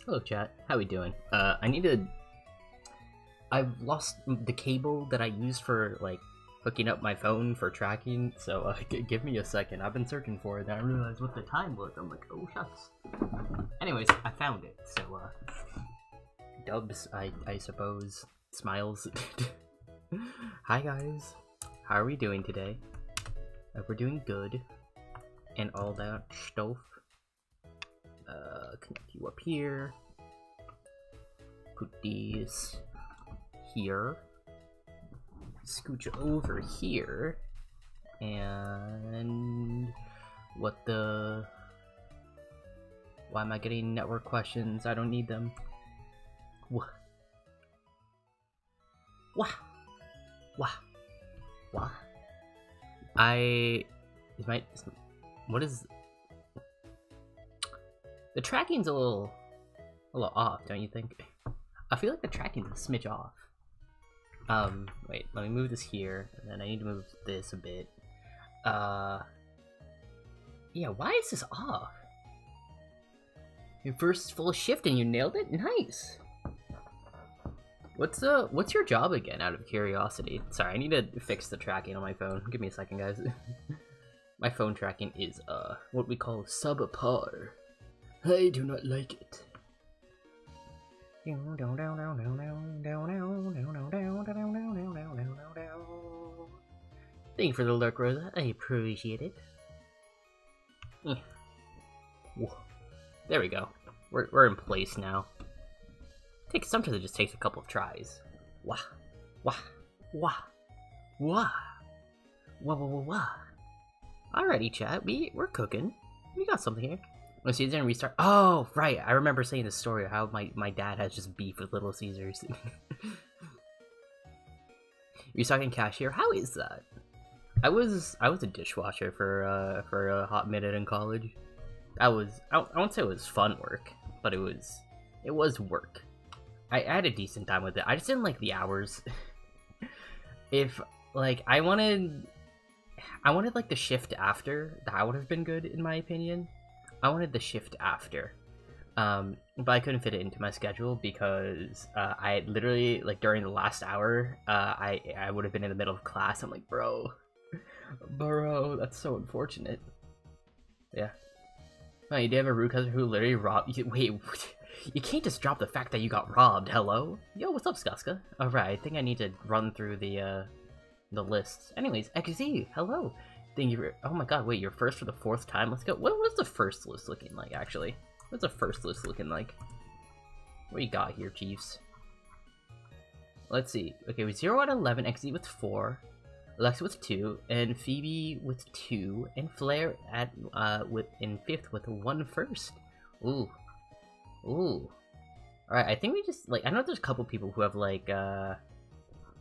Hello chat, how we doing? I've lost the cable that I used for like hooking up my phone for tracking, so give me a second. I've been searching for it and I realized what the time was. I'm like, oh shucks. Anyways, I found it, so dubs, I suppose. Smiles. Hi guys, how are we doing today? We're doing good and all that stuff. Connect you up here. Put these here. Scooch over here. And what the... Why am I getting network questions? I don't need them. What? Wah. Wah. Wah. What is... The tracking's a little off, don't you think? I feel like the tracking's a smidge off. Wait, let me move this here, and then I need to move this a bit. Yeah, why is this off? Your first full shift and you nailed it? Nice! What's your job again, out of curiosity? Sorry, I need to fix the tracking on my phone. Give me a second, guys. My phone tracking is, what we call subpar. I do not like it. Thank you for the lurk, Rosa. I appreciate it. There we go. We're in place now. Sometimes it just takes a couple of tries. Wah, wah, wah, wah, wah, wah, wah, wah. Alrighty, chat. We're cooking. We got something here. Little Caesar and restart. Oh, right. I remember saying the story of how my dad has just beef with Little Caesars. Restarting cashier. How is that? I was a dishwasher for a hot minute in college. I won't say it was fun work, but it was work. I had a decent time with it. I just didn't like the hours. If like I wanted like the shift after, that would have been good in my opinion. I wanted the shift after, but I couldn't fit it into my schedule because I literally, like, during the last hour, I would have been in the middle of class. I'm like, bro, that's so unfortunate. Yeah. Oh, you did have a rude cousin who literally robbed you. Wait, you can't just drop the fact that you got robbed. Hello? Yo, what's up, Skuska? Alright, I think I need to run through the lists. Anyways, XZ, hello. Thank you for, oh my god, wait, you're first for the 4th time? Let's go. What's the first list looking like, actually? What's the first list looking like? What you got here, Chiefs? Let's see. Okay, with 0 out of 11, XZ with 4, Alexa with 2, and Phoebe with 2, and Flair at in 5th with 1 first. Ooh. Ooh. Alright, I think we just, like, I know there's a couple people who have, like,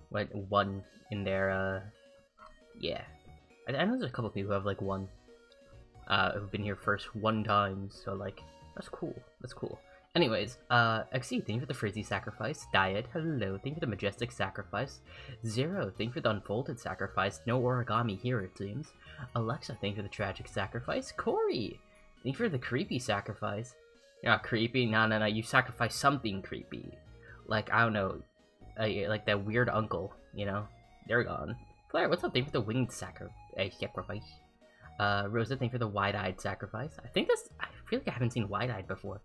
what, 1 in their, yeah. I know there's a couple people who have, like, 1, who've been here first 1 time, so, like, that's cool. That's cool. Anyways, XC, thank you for the Frizzy sacrifice. Diet, hello, thank you for the Majestic sacrifice. Zero, thank you for the Unfolded sacrifice. No origami here, it seems. Alexa, thank you for the Tragic sacrifice. Corey, thank you for the Creepy sacrifice. You're not creepy? No, you sacrifice something creepy. Like, I don't know, like that weird uncle, you know? They're gone. Claire, what's up? Thank you for the Winged sacrifice. Rosa, thank you for the Wide-Eyed sacrifice. I feel like I haven't seen Wide-Eyed before.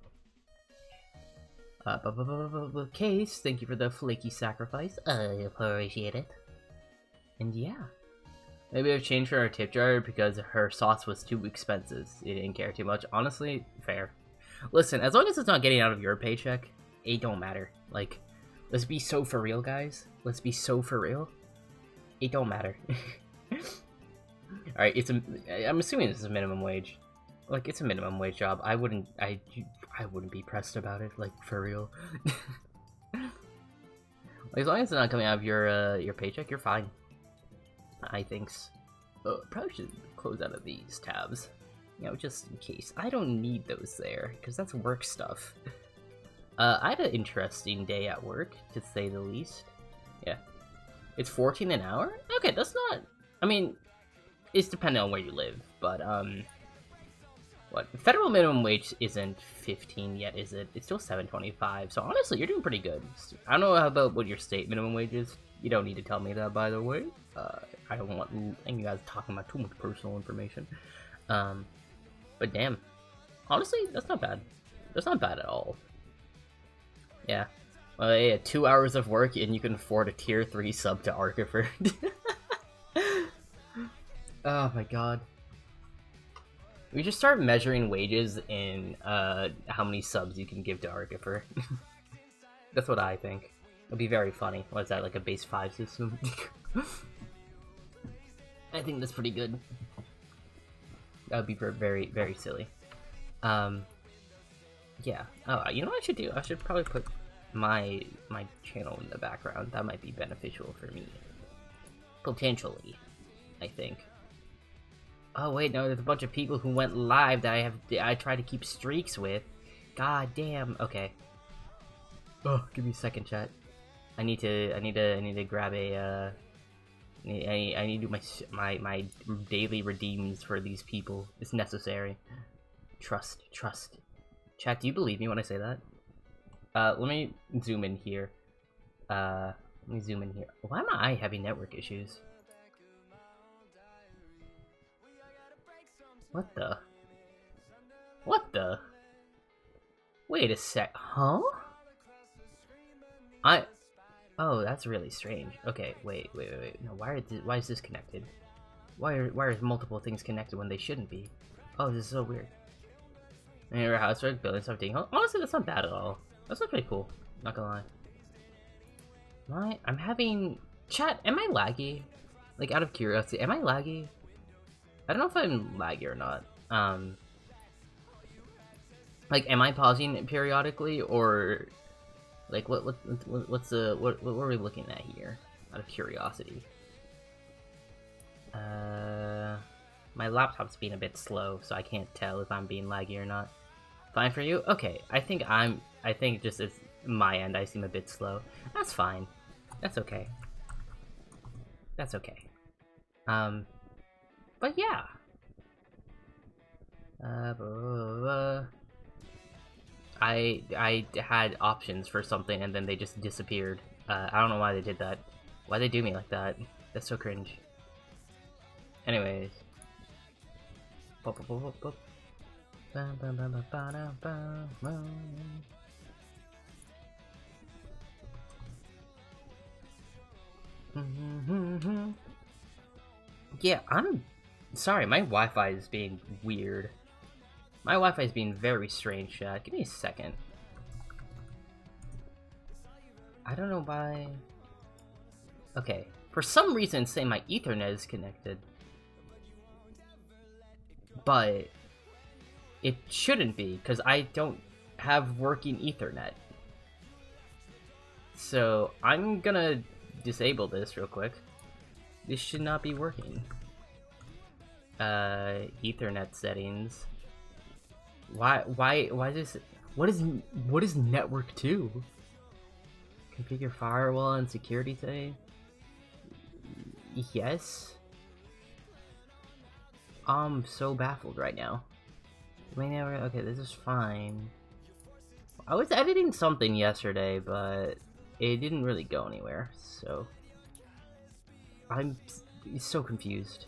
Case, thank you for the Flaky sacrifice. I appreciate it. And yeah. Maybe I've changed for our tip jar because her sauce was too expensive. You didn't care too much. Honestly, fair. Listen, as long as it's not getting out of your paycheck, it don't matter. Like, let's be so for real, guys. Let's be so for real. It don't matter. Alright, I'm assuming this is a minimum wage. Like, it's a minimum wage job. I wouldn't be pressed about it, like, for real. Like, as long as it's not coming out of your paycheck, you're fine. I think. Probably should close out of these tabs. You know, just in case. I don't need those there, because that's work stuff. I had an interesting day at work, to say the least. Yeah. It's 14 an hour? Okay, that's not... I mean, it's dependent on where you live, but, What? Federal minimum wage isn't 15 yet, is it? It's still 7.25. So honestly, you're doing pretty good. I don't know about what your state minimum wage is. You don't need to tell me that, by the way. I don't want you guys talking about too much personal information. But damn, honestly, that's not bad. That's not bad at all. Yeah. Well, yeah, 2 hours of work and you can afford a tier 3 sub to Archifer. Oh my god. We just start measuring wages in how many subs you can give to Archifer. That's what I think. It'll be very funny. What's that, like a base 5 system? I think that's pretty good. That would be very, very silly. Yeah. Oh, you know what I should do? I should probably put my channel in the background. That might be beneficial for me. Potentially, I think. Oh wait, no, there's a bunch of people who went live that I try to keep streaks with. God damn. Okay. Oh, give me a second, chat. I need to grab a I need to do my daily redeems for these people. It's necessary. Trust. Chat, do you believe me when I say that? Let me zoom in here. Why am I having network issues? What the? Wait a sec, huh? Oh, that's really strange. Okay, wait. No, why is this connected? Why are multiple things connected when they shouldn't be? Oh, this is so weird. And your housework, building something. Honestly, that's not bad at all. That's not pretty cool. Not gonna lie. I'm having chat. Am I laggy? Like, out of curiosity, am I laggy? I don't know if I'm laggy or not. Like, am I pausing periodically, or like what are we looking at here? Out of curiosity. My laptop's being a bit slow, so I can't tell if I'm being laggy or not. Fine for you? Okay, I think just it's my end. I seem a bit slow. That's fine. That's okay. That's okay. But yeah. I had options for something and then they just disappeared. I don't know why they did that. Why they do me like that? That's so cringe. Anyways. Yeah, I'm sorry, my Wi-Fi is being weird. My Wi-Fi is being very strange, chat. Give me a second. I don't know why. Okay, for some reason it's saying my Ethernet is connected. But it shouldn't be, because I don't have working Ethernet. So I'm gonna disable this real quick. This should not be working. Ethernet settings. Why is this? What is network 2? Configure firewall and security setting. Yes. I'm so baffled right now. Okay, this is fine. I was editing something yesterday, but it didn't really go anywhere, so I'm so confused.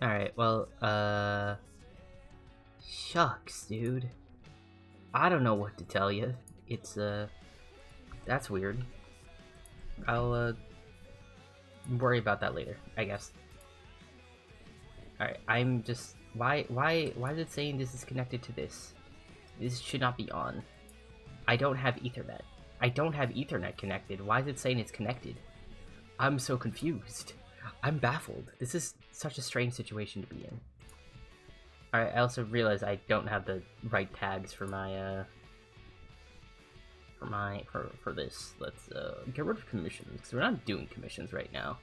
Alright, well, shucks, dude. I don't know what to tell you. It's, that's weird. I'll, worry about that later, I guess. Alright, I'm just... Why is it saying this is connected to this? This should not be on. I don't have Ethernet. I don't have Ethernet connected. Why is it saying it's connected? I'm so confused. I'm baffled. This is such a strange situation to be in. Alright, I also realize I don't have the right tags for my, for this. Let's, get rid of commissions, because we're not doing commissions right now.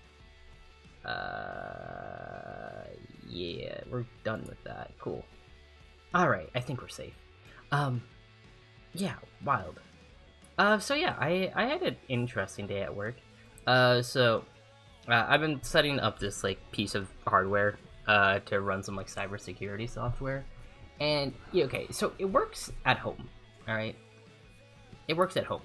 Yeah, we're done with that. Cool. Alright, I think we're safe. Yeah, wild. So yeah, I had an interesting day at work. I've been setting up this, like, piece of hardware, to run some like cybersecurity software. And yeah, okay, so it works at home, all right? It works at home.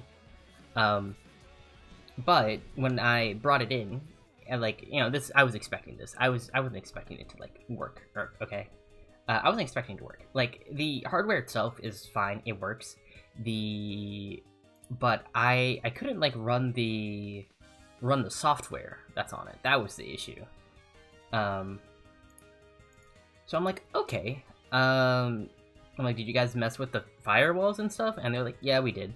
But when I brought it in, and like, you know, this, I was expecting this. I wasn't expecting it to like work. Okay, I wasn't expecting it to work. Like the hardware itself is fine. It works. But I couldn't like run the software that's on it. That was the issue. So I'm like, okay. I'm like, did you guys mess with the firewalls and stuff? And they're like, yeah, we did.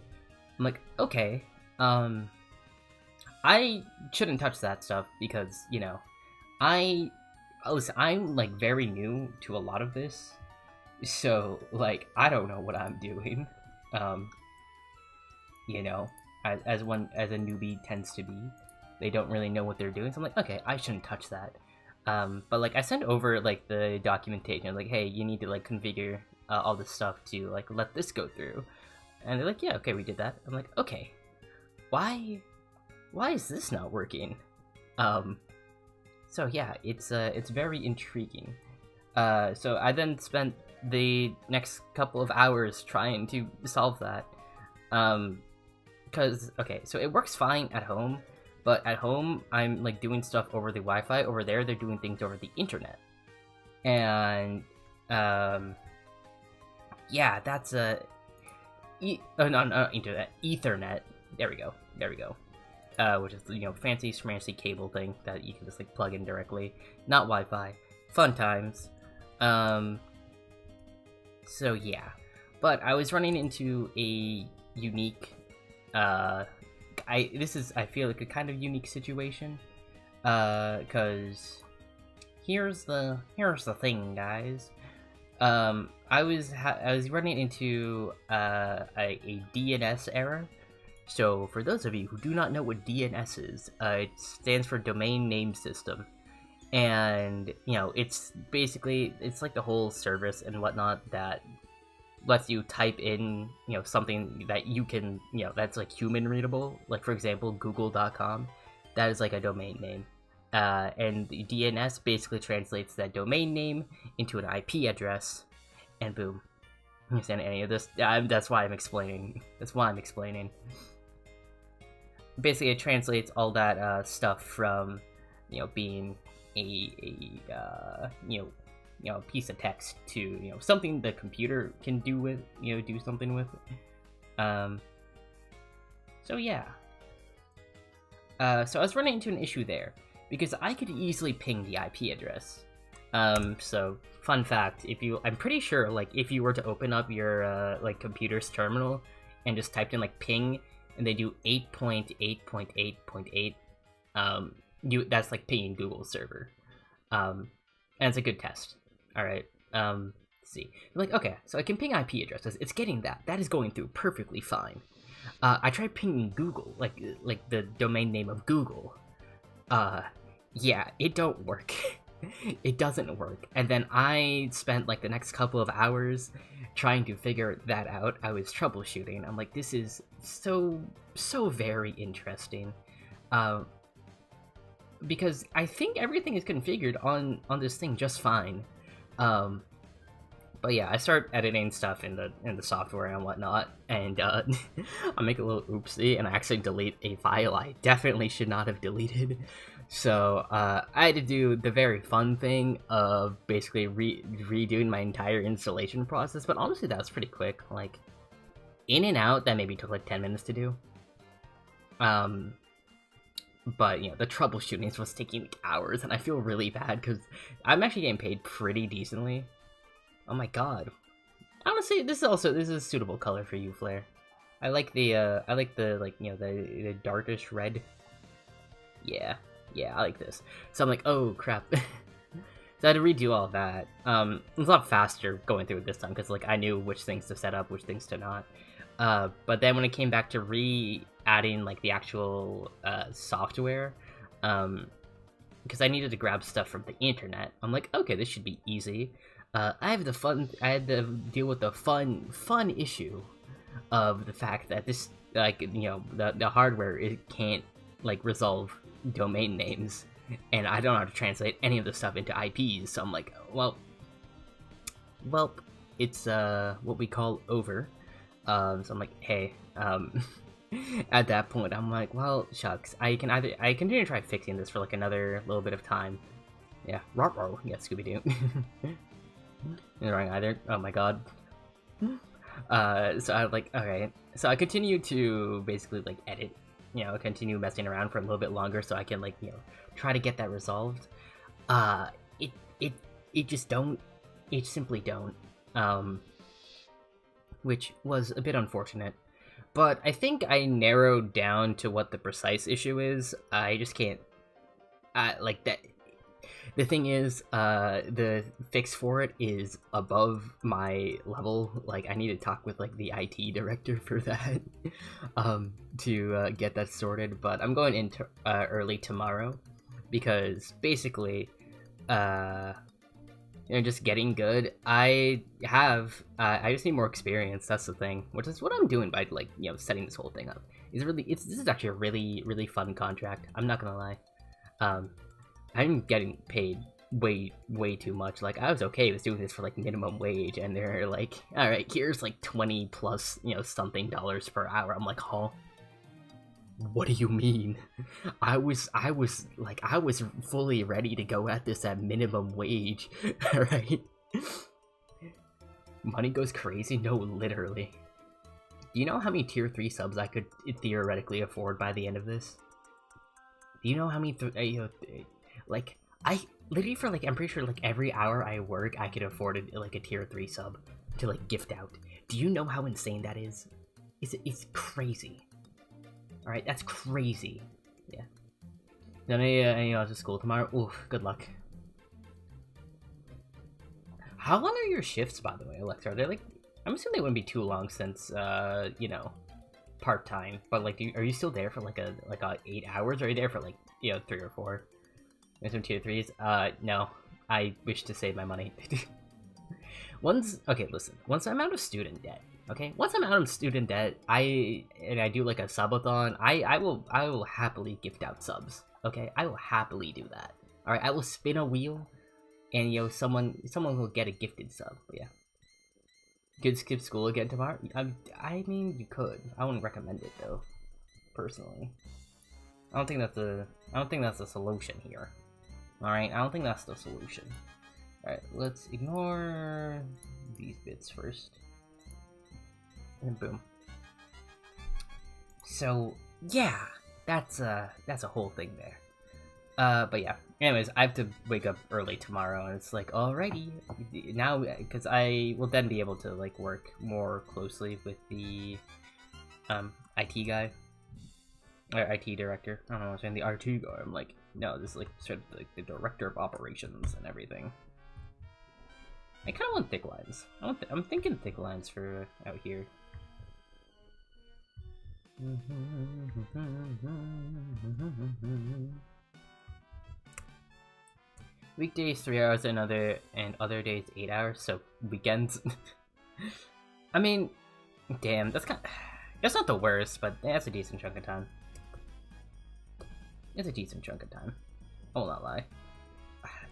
I'm like, okay. I shouldn't touch that stuff because, you know, listen, I'm like very new to a lot of this. So like, I don't know what I'm doing. You know, as a newbie tends to be. They don't really know what they're doing. So I'm like, okay, I shouldn't touch that. But like I sent over like the documentation, like, hey, you need to like configure all this stuff to like let this go through. And they're like, yeah, okay, we did that. I'm like, okay, why is this not working? So yeah, it's very intriguing. So I then spent the next couple of hours trying to solve that. Cause okay, so it works fine at home. But at home, I'm like doing stuff over the Wi-Fi. Over there, they're doing things over the internet. And yeah, that's internet, Ethernet. There we go. Which is, you know, fancy schmancy cable thing that you can just like plug in directly. Not Wi-Fi. Fun times. So yeah, but I was running into a unique I feel like a kind of unique situation, cause here's the thing, guys. I was running into a DNS error. So for those of you who do not know what DNS is, it stands for Domain Name System, and you know it's basically like the whole service and whatnot that lets you type in, you know, something that you can, you know, that's like human readable. Like for example, google.com, that is like a domain name. And the DNS basically translates that domain name into an IP address, and boom. You understand any of this? That's why I'm explaining. Basically, it translates all that stuff from, you know, being a piece of text to, you know, something the computer can do with, you know, do something with. So yeah. So I was running into an issue there because I could easily ping the IP address. So fun fact, I'm pretty sure like if you were to open up your like computer's terminal and just typed in like ping and they do 8.8.8.8, that's like pinging Google's server. And it's a good test. All right. Let's see. I'm like, okay, so I can ping IP addresses. It's getting that. That is going through perfectly fine. I tried pinging Google, like the domain name of Google. Yeah, it don't work. It doesn't work. And then I spent like the next couple of hours trying to figure that out. I was troubleshooting. I'm like, this is so very interesting. Because I think everything is configured on this thing just fine. But yeah, I start editing stuff in the software and whatnot, and I make a little oopsie and I actually delete a file I definitely should not have deleted. So I had to do the very fun thing of basically redoing my entire installation process, but honestly that was pretty quick. Like, in and out, that maybe took like 10 minutes to do. But, you know, the troubleshooting was taking like hours, and I feel really bad because I'm actually getting paid pretty decently. Oh my god. Honestly, this is a suitable color for you, Flare. I like the like, you know, the darkish red. Yeah, I like this. So I'm like, oh crap. So I had to redo all of that. It was a lot faster going through it this time because like I knew which things to set up, which things to not. But then when it came back to adding like the actual software, because I needed to grab stuff from the internet, I'm like, okay, this should be easy. I had to deal with the fun issue of the fact that the hardware, it can't like resolve domain names. and I don't know how to translate any of this stuff into IPs, so I'm like, well, it's what we call over. So I'm like, hey, at that point, I'm like, well, shucks, I continue to try fixing this for like another little bit of time. Yeah, ruh-roh, yeah, Scooby-Doo. Wrong either. Oh my god. So I'm like, okay. So I continue to basically like edit, continue messing around for a little bit longer so I can like, try to get that resolved. It just don't. It simply don't. Which was a bit unfortunate. But I think I narrowed down to what the precise issue is. I just can't. Like that. The thing is, the fix for it is above my level. Like, I need to talk with, like, the IT director for that, to, get that sorted. But I'm going in early tomorrow, because, basically, just getting good. I just need more experience, that's the thing. Which is what I'm doing by, like, setting this whole thing up. This is actually a really, really fun contract. I'm not gonna lie. I'm getting paid way too much. Like, I was okay with doing this for like minimum wage, and they're like, all right, here's like 20 plus something dollars per hour. I'm like, huh? What do you mean? I was fully ready to go at this at minimum wage. All right, money goes crazy. No, literally. Do you know how many tier 3 subs I could theoretically afford by the end of this? Do you know how many like, I literally for like, I'm pretty sure like every hour I work, I could afford like a tier 3 sub to like gift out. Do you know how insane that is? It's crazy. All right, that's crazy. Yeah. Then I to school tomorrow. Oof, good luck. How long are your shifts, by the way, Alexa? Are they like? I'm assuming they wouldn't be too long since part time. But like, are you still there for like a 8 hours? Or are you there for like 3 or 4? There's some tier 3s. No. I wish to save my money. Okay, listen. Once I'm out of student debt, okay? Once I'm out of student debt, I do like a subathon, I will happily gift out subs, okay? I will happily do that. Alright, I will spin a wheel, and someone will get a gifted sub, yeah. Could skip school again tomorrow? I mean, you could. I wouldn't recommend it, though. Personally. I don't think that's the solution here. Alright, I don't think that's the solution. Alright, let's ignore these bits first. And boom. So, yeah, that's a whole thing there. But yeah. Anyways, I have to wake up early tomorrow, and it's like, alrighty. Now, because I will then be able to, like, work more closely with the, IT guy. Or IT director. I don't know what I'm saying, the RT guy. I'm like, no, this is like sort of like the director of operations and everything. I kind of want thick lines. I'm thinking thick lines for out here. Weekdays 3 hours, and other days 8 hours. So weekends. I mean, damn, that's not the worst, but that's a decent chunk of time. It's a decent chunk of time. I will not lie.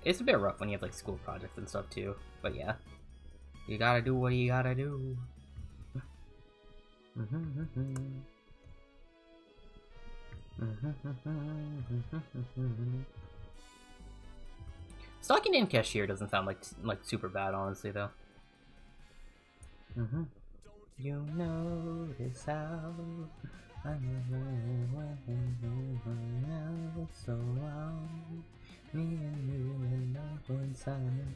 It's a bit rough when you have like school projects and stuff too, but yeah. You gotta do what you gotta do. Stocking in cashier doesn't sound like super bad, honestly, though. You notice how I know so wrong. Me and you and no inside.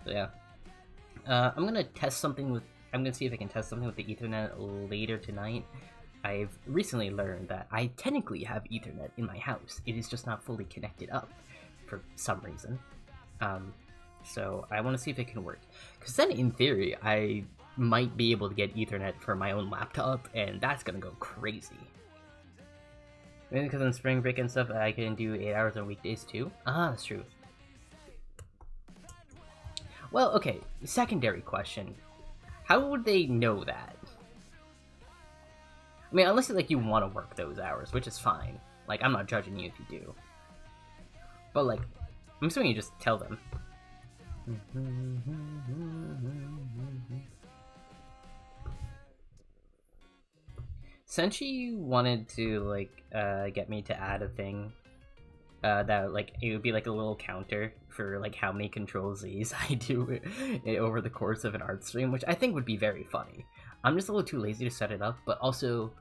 So yeah, I'm gonna test something with. I'm gonna see if I can test something with the Ethernet later tonight. I've recently learned that I technically have Ethernet in my house. It is just not fully connected up for some reason. So I want to see if it can work. Because then, in theory, I might be able to get Ethernet for my own laptop, and that's gonna go crazy. Maybe because on spring break and stuff, I can do 8 hours on weekdays too. Ah, that's true. Well, okay, secondary question. How would they know that? I mean, unless like you want to work those hours, which is fine. Like, I'm not judging you if you do. But like, I'm assuming you just tell them. Senshi wanted to like get me to add a thing that like it would be like a little counter for like how many Control Z's I do over the course of an art stream, which I think would be very funny. I'm just a little too lazy to set it up, but also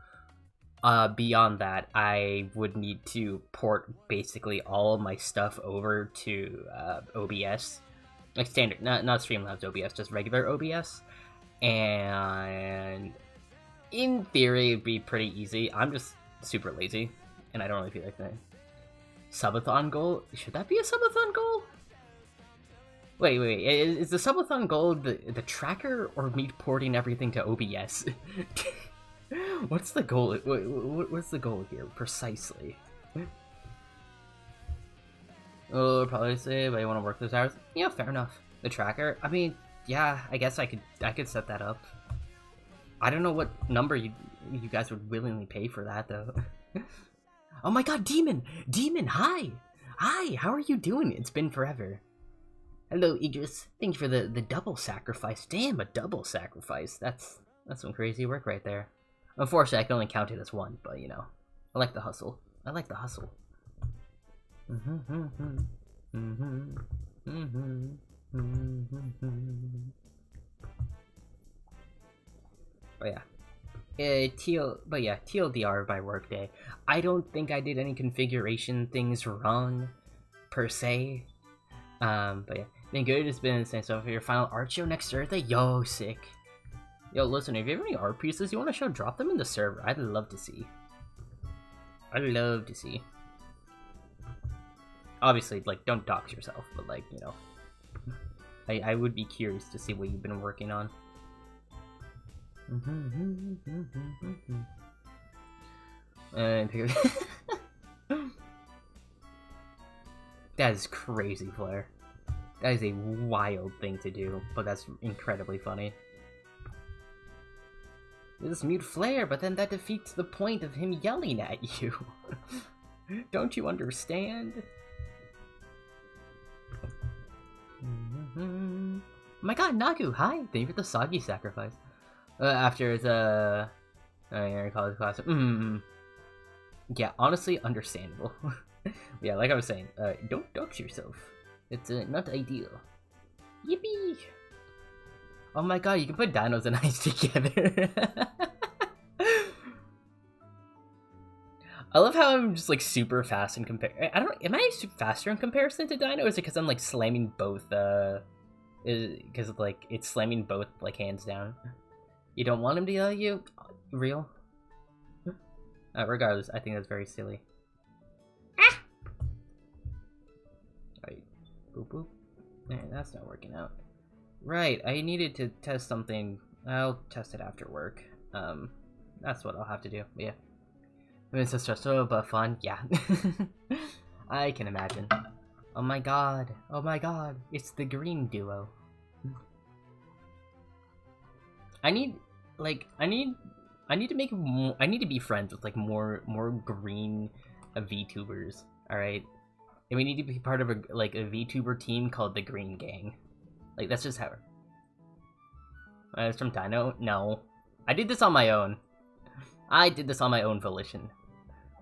beyond that, I would need to port basically all of my stuff over to OBS, like standard, not Streamlabs OBS, just regular OBS, and in theory it'd be pretty easy. I'm just super lazy, and I don't really feel like that. Subathon goal? Should that be a subathon goal? Wait, is the subathon goal the tracker or me porting everything to OBS? What's the goal? What's the goal here precisely? Oh, probably say, but I want to work those hours. Yeah, fair enough. The tracker. I mean, yeah, I guess I could set that up. I don't know what number you guys would willingly pay for that though. Oh my god, Demon! Demon, hi! Hi, how are you doing? It's been forever. Hello, Idris. Thank you for the double sacrifice. Damn, a double sacrifice. That's some crazy work right there. Unfortunately, I can only count it as one, but you know. I like the hustle. I like the hustle. But yeah. TLDR by workday. I don't think I did any configuration things wrong, per se. But yeah, been good. It's been insane. So for your final art show next Thursday, yo, sick. Yo, listen, if you have any art pieces you want to show, drop them in the server. I'd love to see. I'd love to see. Obviously, like, don't dox yourself, but like, you know, I would be curious to see what you've been working on. That is crazy, Flare. That is a wild thing to do, but that's incredibly funny. This mute Flare, but then that defeats the point of him yelling at you. Don't you understand? Oh my god, Nagu, hi! Thank you for the soggy sacrifice. After the college class. Yeah, honestly, understandable. Yeah, like I was saying, don't dox yourself. It's not ideal. Yippee! Oh my god, you can put dinos and ice together. I love how I'm just like super fast in compare. I don't. Am I faster in comparison to Dino? Or is it because I'm like slamming both? Because like it's slamming both like hands down. You don't want him to yell at you? Real? Regardless, I think that's very silly. Ah! Alright. Boop boop. Man, that's not working out. Right, I needed to test something. I'll test it after work. That's what I'll have to do. Yeah. I mean, it's so stressful, but fun. Yeah. I can imagine. Oh my god. Oh my god. It's the green duo. I need to make more, I need to be friends with like more green VTubers, alright? And we need to be part of a VTuber team called the Green Gang. Like, that's just how... It's from Dino? No. I did this on my own. I did this on my own volition.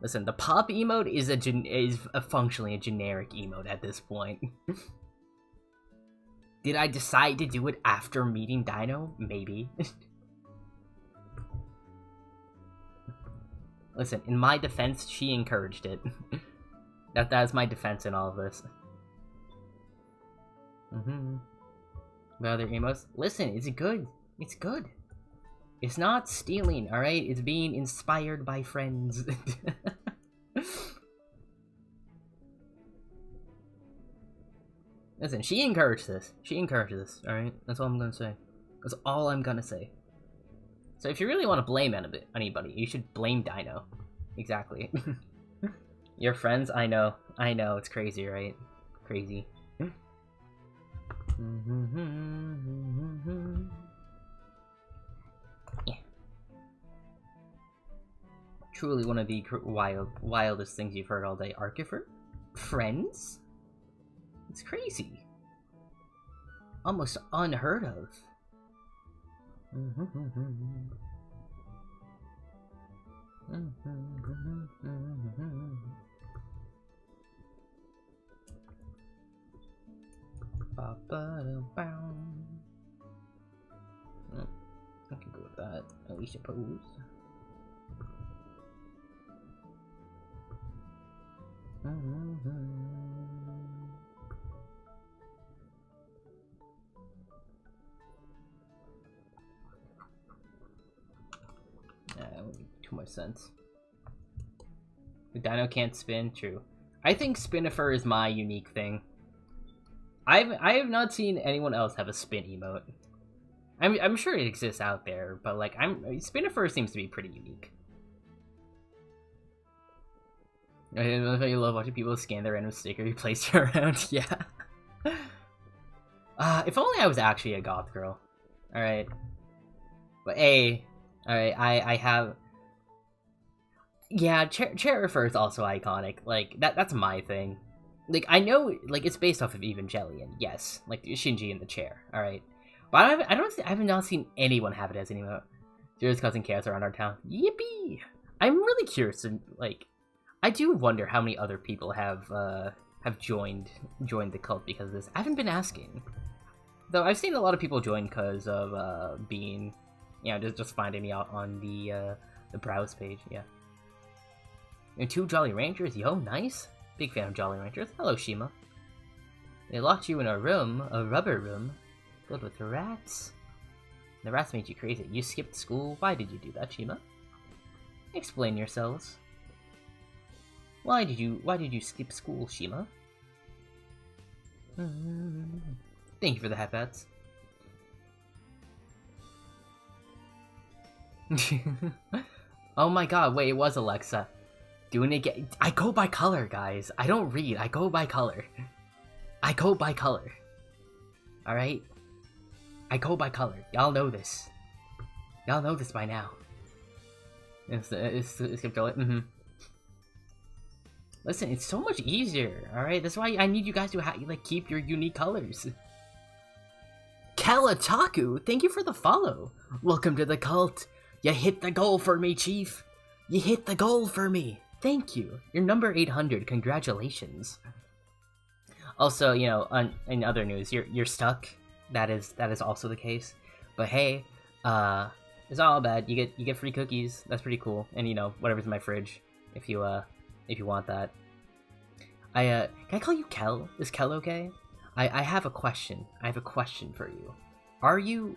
Listen, the pop emote is functionally a generic emote at this point. Did I decide to do it after meeting Dino? Maybe. Listen, in my defense, she encouraged it. That is my defense in all of this. The other emotes? Listen, it's good. It's good. It's not stealing, alright? It's being inspired by friends. Listen, she encouraged this. She encouraged this, alright? That's all I'm gonna say. That's all I'm gonna say. So if you really want to blame anybody, you should blame Dino. Exactly. Your friends? I know. I know, it's crazy, right? Crazy. Yeah. Truly one of the wildest things you've heard all day. Archifer? Friends? It's crazy. Almost unheard of. I can go with that. At least suppose. That would make too much sense. The dino can't spin. True. I think Spinifer is my unique thing. I have not seen anyone else have a spin emote. I'm sure it exists out there, but like Spinifer seems to be pretty unique. I love how you love watching people scan their random sticker you place around. Yeah. If only I was actually a goth girl. All right. But hey, all right. I have. Yeah, Chairifer is also iconic. Like that's my thing. Like I know, like it's based off of Evangelion. Yes, like Shinji in the chair. All right. But I have not seen anyone have it as an emote. Zero's causing chaos around our town. Yippee! I'm really curious to, like, I do wonder how many other people have joined the cult because of this. I haven't been asking. Though I've seen a lot of people join because of being, you know, just finding me out on the browse page, yeah. And 2 Jolly Rangers, yo, nice. Big fan of Jolly Rangers. Hello, Shima. They locked you in a room, a rubber room, filled with rats. The rats made you crazy. You skipped school. Why did you do that, Shima? Explain yourselves. Why did you skip school, Shima? Thank you for the hat-bats. Oh my god, wait, it was Alexa. Doing it again. I go by color, guys. I don't read. I go by color. I go by color. Alright? I go by color. Y'all know this. Y'all know this by now. It's Listen, it's so much easier, alright? That's why I need you guys to like keep your unique colors. Kalataku, thank you for the follow. Welcome to the cult. You hit the goal for me, Chief. You hit the goal for me. Thank you. You're number 800. Congratulations. Also, you know, in other news, you're stuck. That is also the case. But hey, it's not all bad. You get free cookies. That's pretty cool. And you know, whatever's in my fridge, if you want that. Can I call you Kel? Is Kel okay? I have a question. I have a question for you. Are you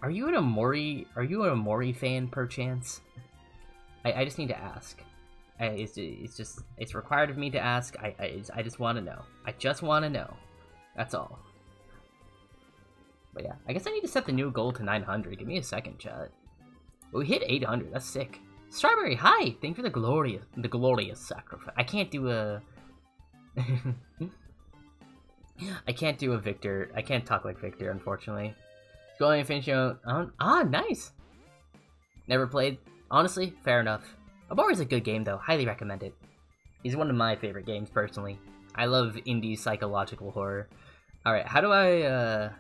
an Amori fan perchance? I just need to ask. It's required of me to ask. I just want to know. I just want to know. That's all. But yeah, I guess I need to set the new goal to 900. Give me a second, chat. We hit 800. That's sick. Strawberry, hi! Thank you for the glorious sacrifice. I can't do a... I can't do a Victor. I can't talk like Victor, unfortunately. Going and finish out... nice! Never played. Honestly, fair enough. Abori's a good game, though. Highly recommend it. It's one of my favorite games, personally. I love indie psychological horror. Alright, how do I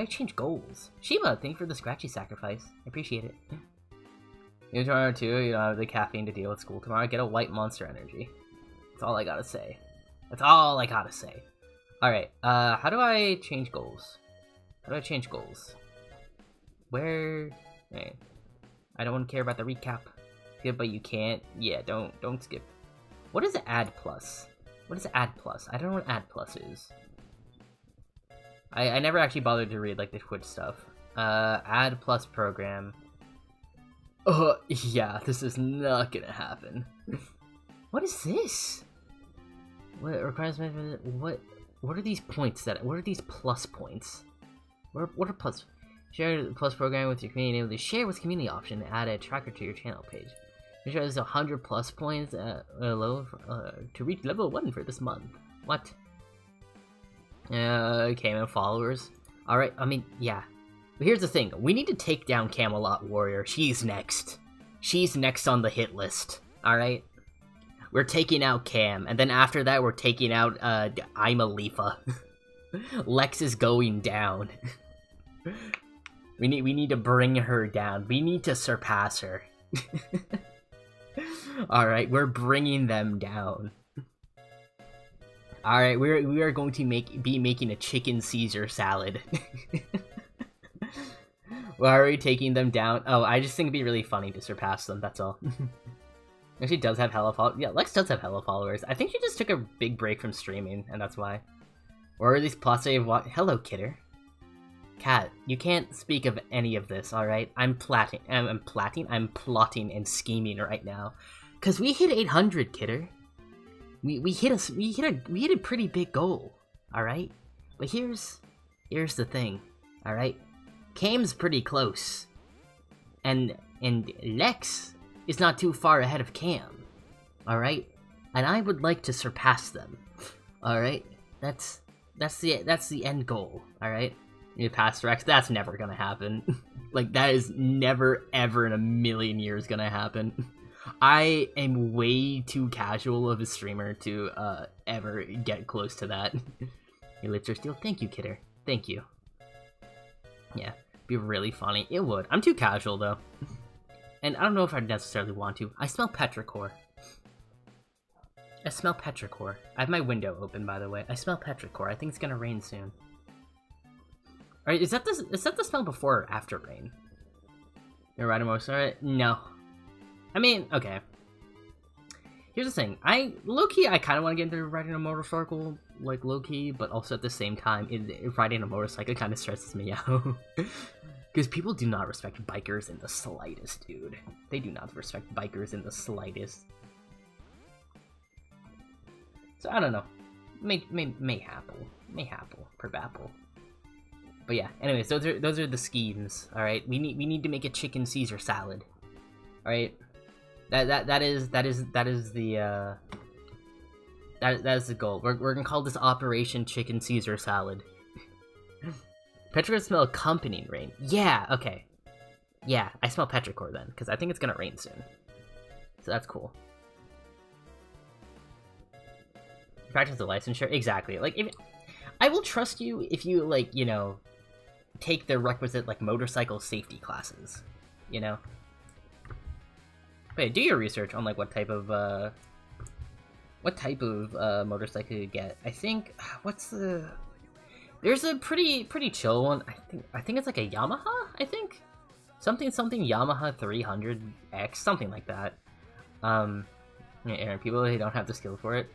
change goals? Shima, thank you for the scratchy sacrifice. I appreciate it. You tomorrow too, you don't have the caffeine to deal with school tomorrow. Get a white Monster Energy. That's all I gotta say. That's all I gotta say. Alright, how do I change goals? How do I change goals? Where... Hey, I don't care about the recap. Skip, but you can't. Yeah, don't skip. What is Add Plus? What is Add Plus? I don't know what Add Plus is. I never actually bothered to read, like, the Twitch stuff. Add Plus program. Yeah, this is not gonna happen. What is this? What requires what are these points what are these plus points? What are plus? Share the plus program with your community. Enable the share with community option and add a tracker to your channel page. Make sure there's 100 plus points to reach level 1 for this month. What? Camo followers. Alright, I mean, yeah. But here's the thing. We need to take down Camelot Warrior. She's next. She's next on the hit list. Alright? we're taking out Cam, and then after that we're taking out I'm a Leafa. Lex is going down. We need to bring her down. We need to surpass her. All right, we're bringing them down. All right, we are going to be making a chicken Caesar salad. We're already taking them down. Oh, I just think it'd be really funny to surpass them. That's all. She does have hella followers. Yeah, Lex does have hella followers. I think she just took a big break from streaming, and that's why. Or at least Place what? Hello, Kidder. Cat, you can't speak of any of this, alright? I'm plotting and scheming right now. Cause we hit 800, Kidder. We hit a pretty big goal, alright? But here's the thing, alright? Cam's pretty close. And Lex is not too far ahead of Cam. Alright? And I would like to surpass them. Alright? That's the end goal, alright? You pass Rex, that's never gonna happen. Like, that is never, ever in a million years gonna happen. I am way too casual of a streamer to, ever get close to that. Your lips are steel. Thank you, Kidder. Thank you. Yeah, be really funny. It would. I'm too casual, though. And I don't know if I necessarily want to. I smell petrichor. I smell petrichor. I have my window open, by the way. I smell petrichor. I think it's gonna rain soon. Alright, is that the smell before or after rain? You're riding a motorcycle? No. I mean, okay. Here's the thing. Low-key, I kind of want to get into riding a motorcycle, like, low-key, but also at the same time, riding a motorcycle kind of stresses me out. Because people do not respect bikers in the slightest, dude. They do not respect bikers in the slightest. So, I don't know. Mayhapple, perbapple. But yeah, anyways, those are the schemes. All right, we need to make a chicken Caesar salad. All right, that is the goal. We're gonna call this Operation Chicken Caesar Salad. Petrichor smell accompanying rain. Yeah, okay. Yeah, I smell petrichor then, because I think it's gonna rain soon. So that's cool. Practice the licensure, exactly. Like, if I will trust you if you, like, you know, take the requisite, like, motorcycle safety classes, you know? Wait, do your research on, like, what type of motorcycle you get. I think, there's a pretty chill one. I think it's like a Yamaha, I think? Something Yamaha 300X, something like that. Aaron, people who don't have the skill for it.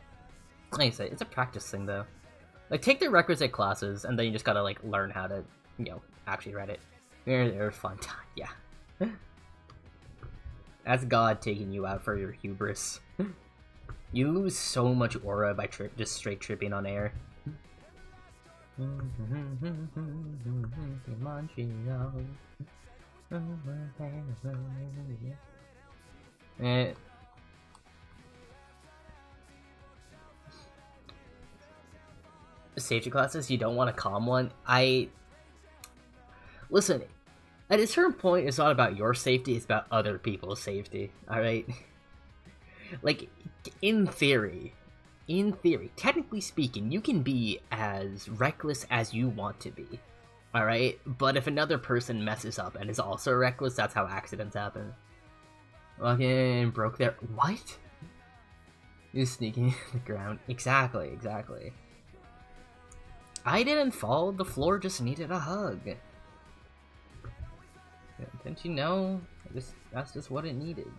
Like I say, it's a practice thing, though. Like, take the requisite classes, and then you just gotta, like, learn how to, you know, actually ride it. They're fun time, yeah. That's God taking you out for your hubris. You lose so much aura by just straight tripping on air. Safety classes, you don't want a calm one. Listen, at a certain point, it's not about your safety, it's about other people's safety, alright? Like, in theory, technically speaking, you can be as reckless as you want to be, alright? But if another person messes up and is also reckless, that's how accidents happen. Fucking broke their... What? You're sneaking in the ground. Exactly. I didn't fall, the floor just needed a hug. Didn't you know? That's just what it needed.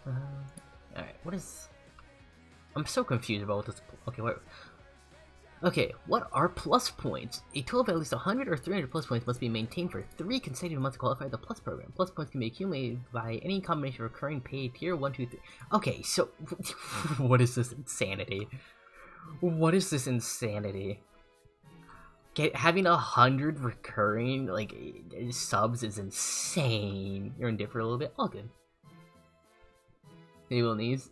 Alright, what is... I'm so confused about what this... Okay, what... Okay, what are plus points? A total of at least 100 or 300 plus points must be maintained for 3 consecutive months to qualify the plus program. Plus points can be accumulated by any combination of recurring paid tier 1, 2, 3. Okay, so what is this insanity? What is this insanity? Having 100 recurring, like, subs is insane. You're indifferent a little bit? All good. Table knees.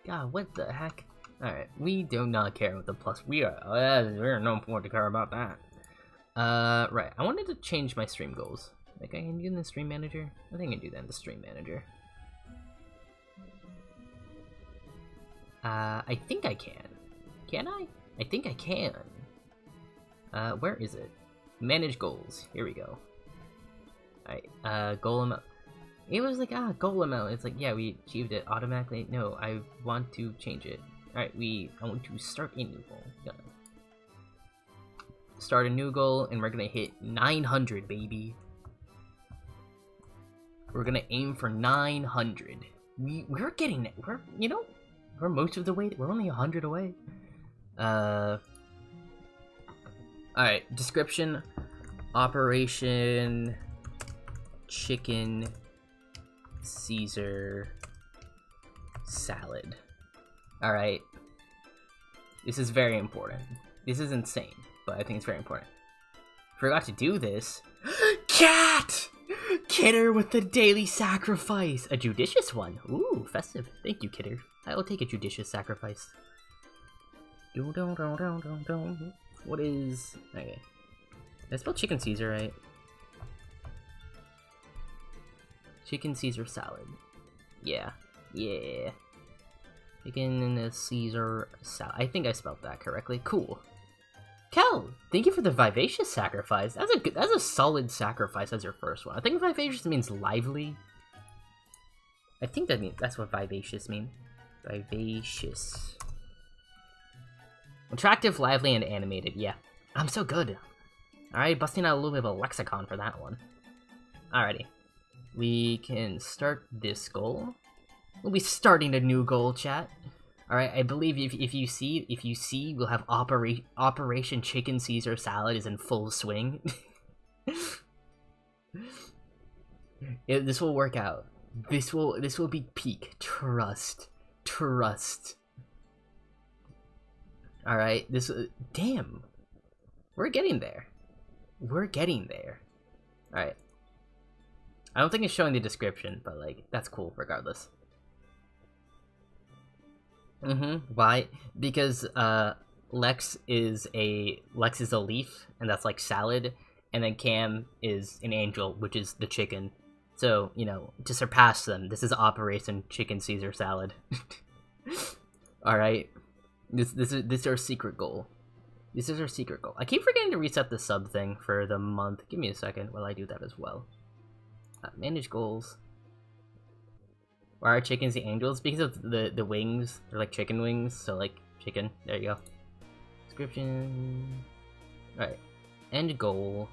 God, what the heck? Alright, we do not care about the plus. We're no point to care about that. Right. I wanted to change my stream goals. Like, I can do in the stream manager? I think I can do that in the stream manager. I think I can. Can I? I think I can. Where is it? Manage goals. Here we go. Alright, goal amount. It was like, goal amount. It's like, yeah, we achieved it automatically. No, I want to change it. Alright, I want to start a new goal. Gonna start a new goal, and we're gonna hit 900, baby. We're gonna aim for 900. We're getting it. We're most of the way. We're only 100 away. Alright, description. Operation Chicken Caesar Salad. Alright. This is very important. This is insane, but I think it's very important. Forgot to do this. Cat! Kidder with the daily sacrifice! A judicious one. Ooh, festive. Thank you, Kidder. I will take a judicious sacrifice. What is... Okay. I spelled Chicken Caesar right. Chicken Caesar salad. Yeah. Yeah. Chicken Caesar salad. I think I spelled that correctly. Cool. Kel, thank you for the vivacious sacrifice. That's a solid sacrifice as your first one. I think vivacious means lively. I think that's what vivacious means. Vivacious. Attractive, lively, and animated. Yeah. I'm so good. Alright, busting out a little bit of a lexicon for that one. Alrighty. We can start this goal. We'll be starting a new goal, chat. Alright, I believe if you see, we'll have Operation Chicken Caesar Salad is in full swing. This will work out. This will be peak. Trust. Alright, damn. We're getting there. Alright. I don't think it's showing the description, but like, that's cool regardless. Why? Because Lex is a leaf, and that's like salad, and then Cam is an angel, which is the chicken. So, to surpass them, this is Operation Chicken Caesar Salad. Alright. This is our secret goal. This is our secret goal. I keep forgetting to reset the sub thing for the month. Give me a second while I do that as well. Manage goals. Why are chickens the angels? Because of the wings. They're like chicken wings, so like chicken. There you go. Description. Alright. End goal.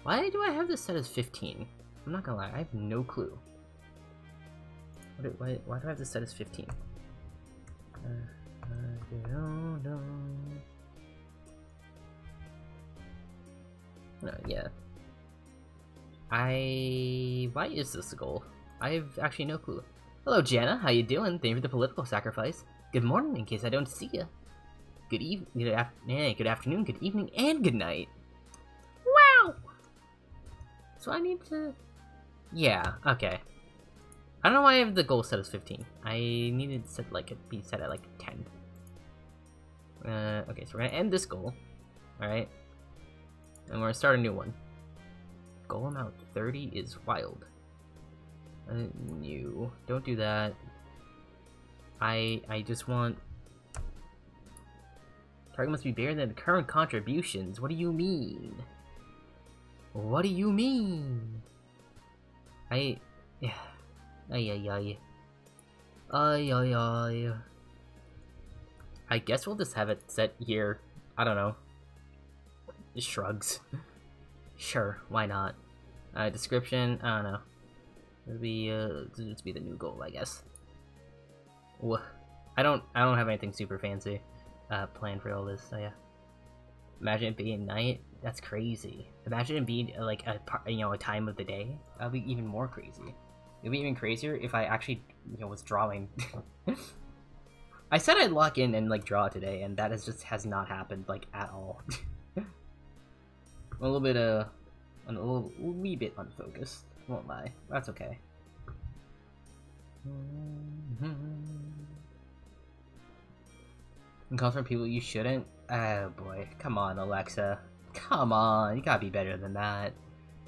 Why do I have this set as 15? I'm not gonna lie, I have no clue. Why do I have this set as 15? Yeah. Why is this a goal? I have actually no clue. Hello, Jana. How you doing? Thank you for the political sacrifice. Good morning, in case I don't see you. Good afternoon, good evening, and good night. Wow! So I need to... Yeah, okay. I don't know why I have the goal set as 15. I needed to be set at like 10. Okay, so we're gonna end this goal. Alright. And we're gonna start a new one. Goal amount 30 is wild. New. Don't do that. I just want... Target must be bigger than the current contributions. What do you mean? What do you mean? Yeah. Ay. I guess we'll just have it set here. I don't know. Just shrugs. Sure, why not? Description, I don't know. It'll be the new goal, I guess. I don't have anything super fancy planned for all this, so yeah. Imagine it being night. That's crazy. Imagine it being like a time of the day. That'd be even more crazy. It'd be even crazier if I actually was drawing. I said I'd lock in and like draw today, and that has not happened like at all. a wee bit unfocused. Won't lie. That's okay. And come from people you shouldn't? Oh boy, come on, Alexa. Come on, you gotta be better than that.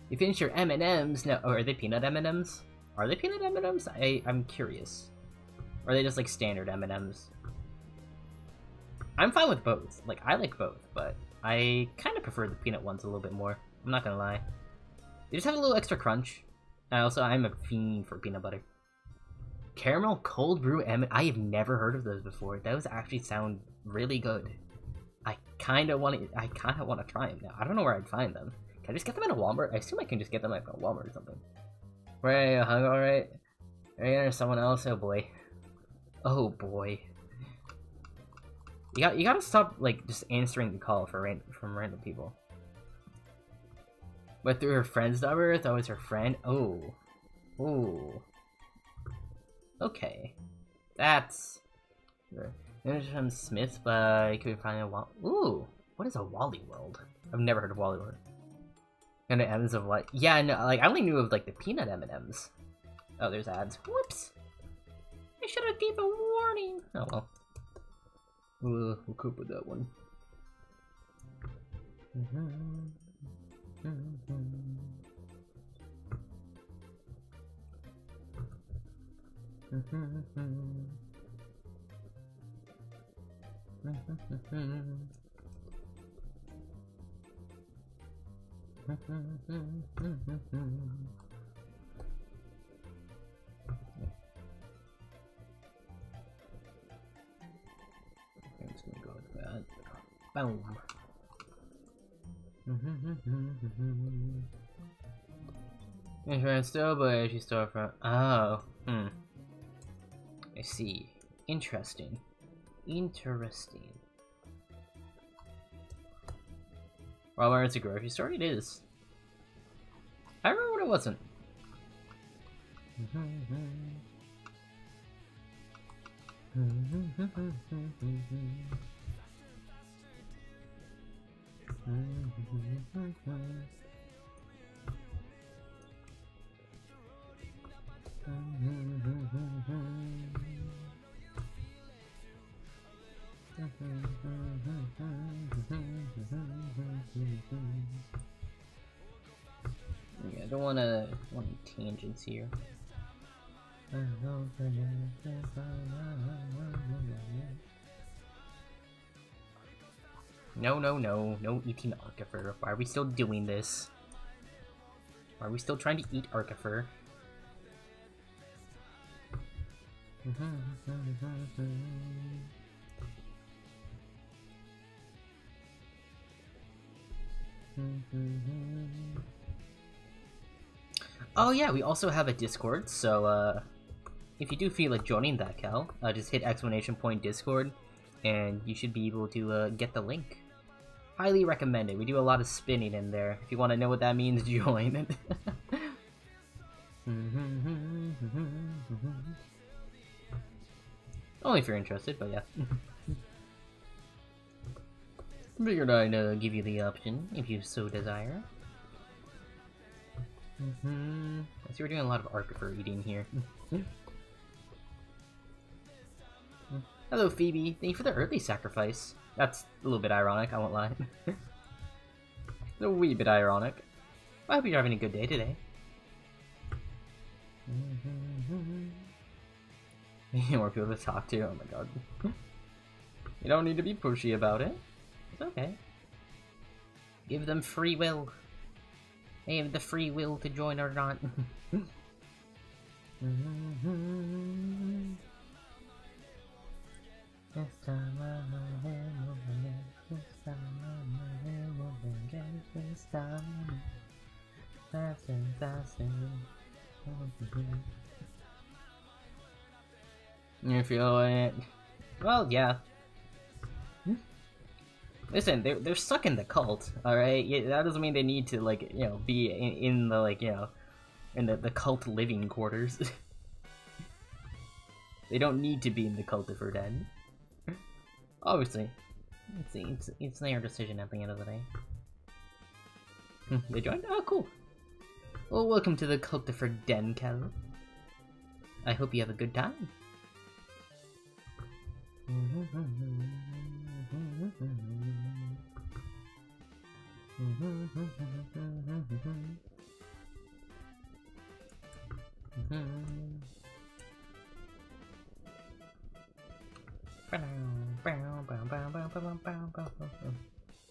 You finish your M&Ms? No, or are they peanut M&Ms? Are they peanut M&Ms? I'm curious. Or are they just like standard M&Ms? I'm fine with both. Like, I like both, but I kind of prefer the peanut ones a little bit more. I'm not gonna lie. They just have a little extra crunch. And also, I'm a fiend for peanut butter. Caramel cold brew I have never heard of those before. Those actually sound really good. I kind of want to try them now. I don't know where I'd find them. Can I just get them at a Walmart? I assume I can just get them at a Walmart or something. Right, hung alright. Right, there's someone else. Oh boy. Oh boy. You gotta stop like just answering the call from random people. But through her friend's number, that was her friend. Oh. Ooh. Okay. That's... There's from Smith, but I couldn't find a Ooh! What is a Wally World? I've never heard of Wally World. And the M's of what? Yeah, no, like, I only knew of, like, the peanut M&Ms. Oh, there's ads. Whoops! I should have gave a warning! Oh, well. We'll cope with that one. I'm just gonna go with that. Boom. Insurance still, but she's still from. Oh, I see. Interesting. Interesting. Walmart is a grocery store? It is. I remember what it wasn't. Yeah, I don't want any tangents here. No eating Arcifer. Why are we still doing this? Why are we still trying to eat Arcifer? Oh yeah, we also have a Discord, so if you do feel like joining that, Cal, just hit !Discord, and you should be able to get the link. Highly recommend it. We do a lot of spinning in there. If you want to know what that means, join it. Only if you're interested, but yeah. Figured I'd give you the option, if you so desire. I see we're doing a lot of Arcifer eating here. Hello, Phoebe. Thank you for the early sacrifice. That's a little bit ironic, I won't lie. A wee bit ironic. I hope you're having a good day today. More people to talk to, oh my god. You don't need to be pushy about it. It's okay. Give them free will. They have the free will to join or not. You feel it? Well, yeah. Listen, they're stuck in the cult, alright? Yeah, that doesn't mean they need to, like, you know, be in the, like, you know, in the cult living quarters. They don't need to be in the cult if they're dead. Obviously. It's their decision at the end of the day. They joined? Oh, cool. Well, welcome to the Cultifer Den, Cal. I hope you have a good time. You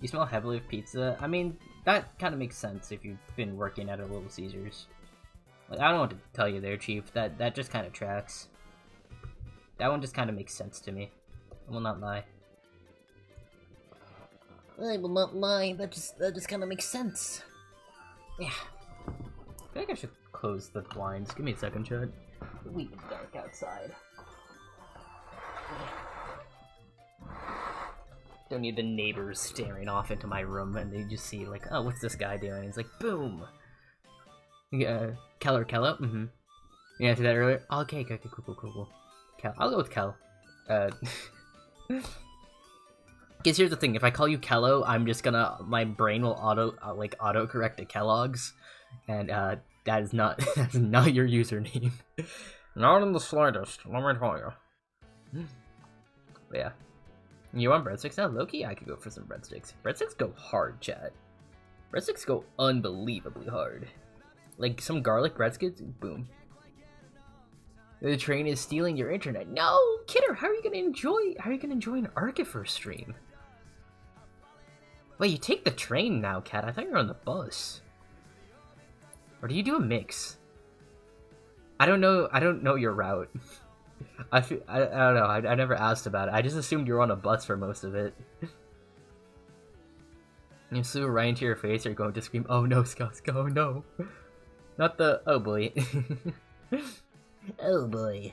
smell heavily of pizza? I mean, that kind of makes sense if you've been working at a Little Caesars. Like, I don't know what to tell you there, Chief. That just kind of tracks. That one just kind of makes sense to me. I will not lie. I will not lie. That just kind of makes sense. Yeah. I feel like I should close the blinds. Give me a second, Chad. It's dark outside. Don't need the neighbors staring off into my room and they just see like, oh, what's this guy doing? He's like, boom. Yeah, Kello? Mm-hmm. You answered that earlier? Oh, okay, cool. Kel. I'll go with Kel. Because here's the thing, if I call you Kello, I'm just gonna, my brain will auto-correct to Kellogg's, and that is not, that's not your username. Not in the slightest, let me tell you. But yeah. You want breadsticks now? Low-key, I could go for some breadsticks. Breadsticks go hard, chat. Breadsticks go unbelievably hard. Like, some garlic breadsticks, boom. The train is stealing your internet. No, kidder, how are you gonna enjoy an Arcifer stream? Wait, you take the train now, Cat. I thought you were on the bus. Or do you do a mix? I don't know your route. I don't know, I never asked about it. I just assumed you were on a bus for most of it. You flew right into your face, you're going to scream, oh no, Scouts, go, no. Not the, oh boy. Oh boy.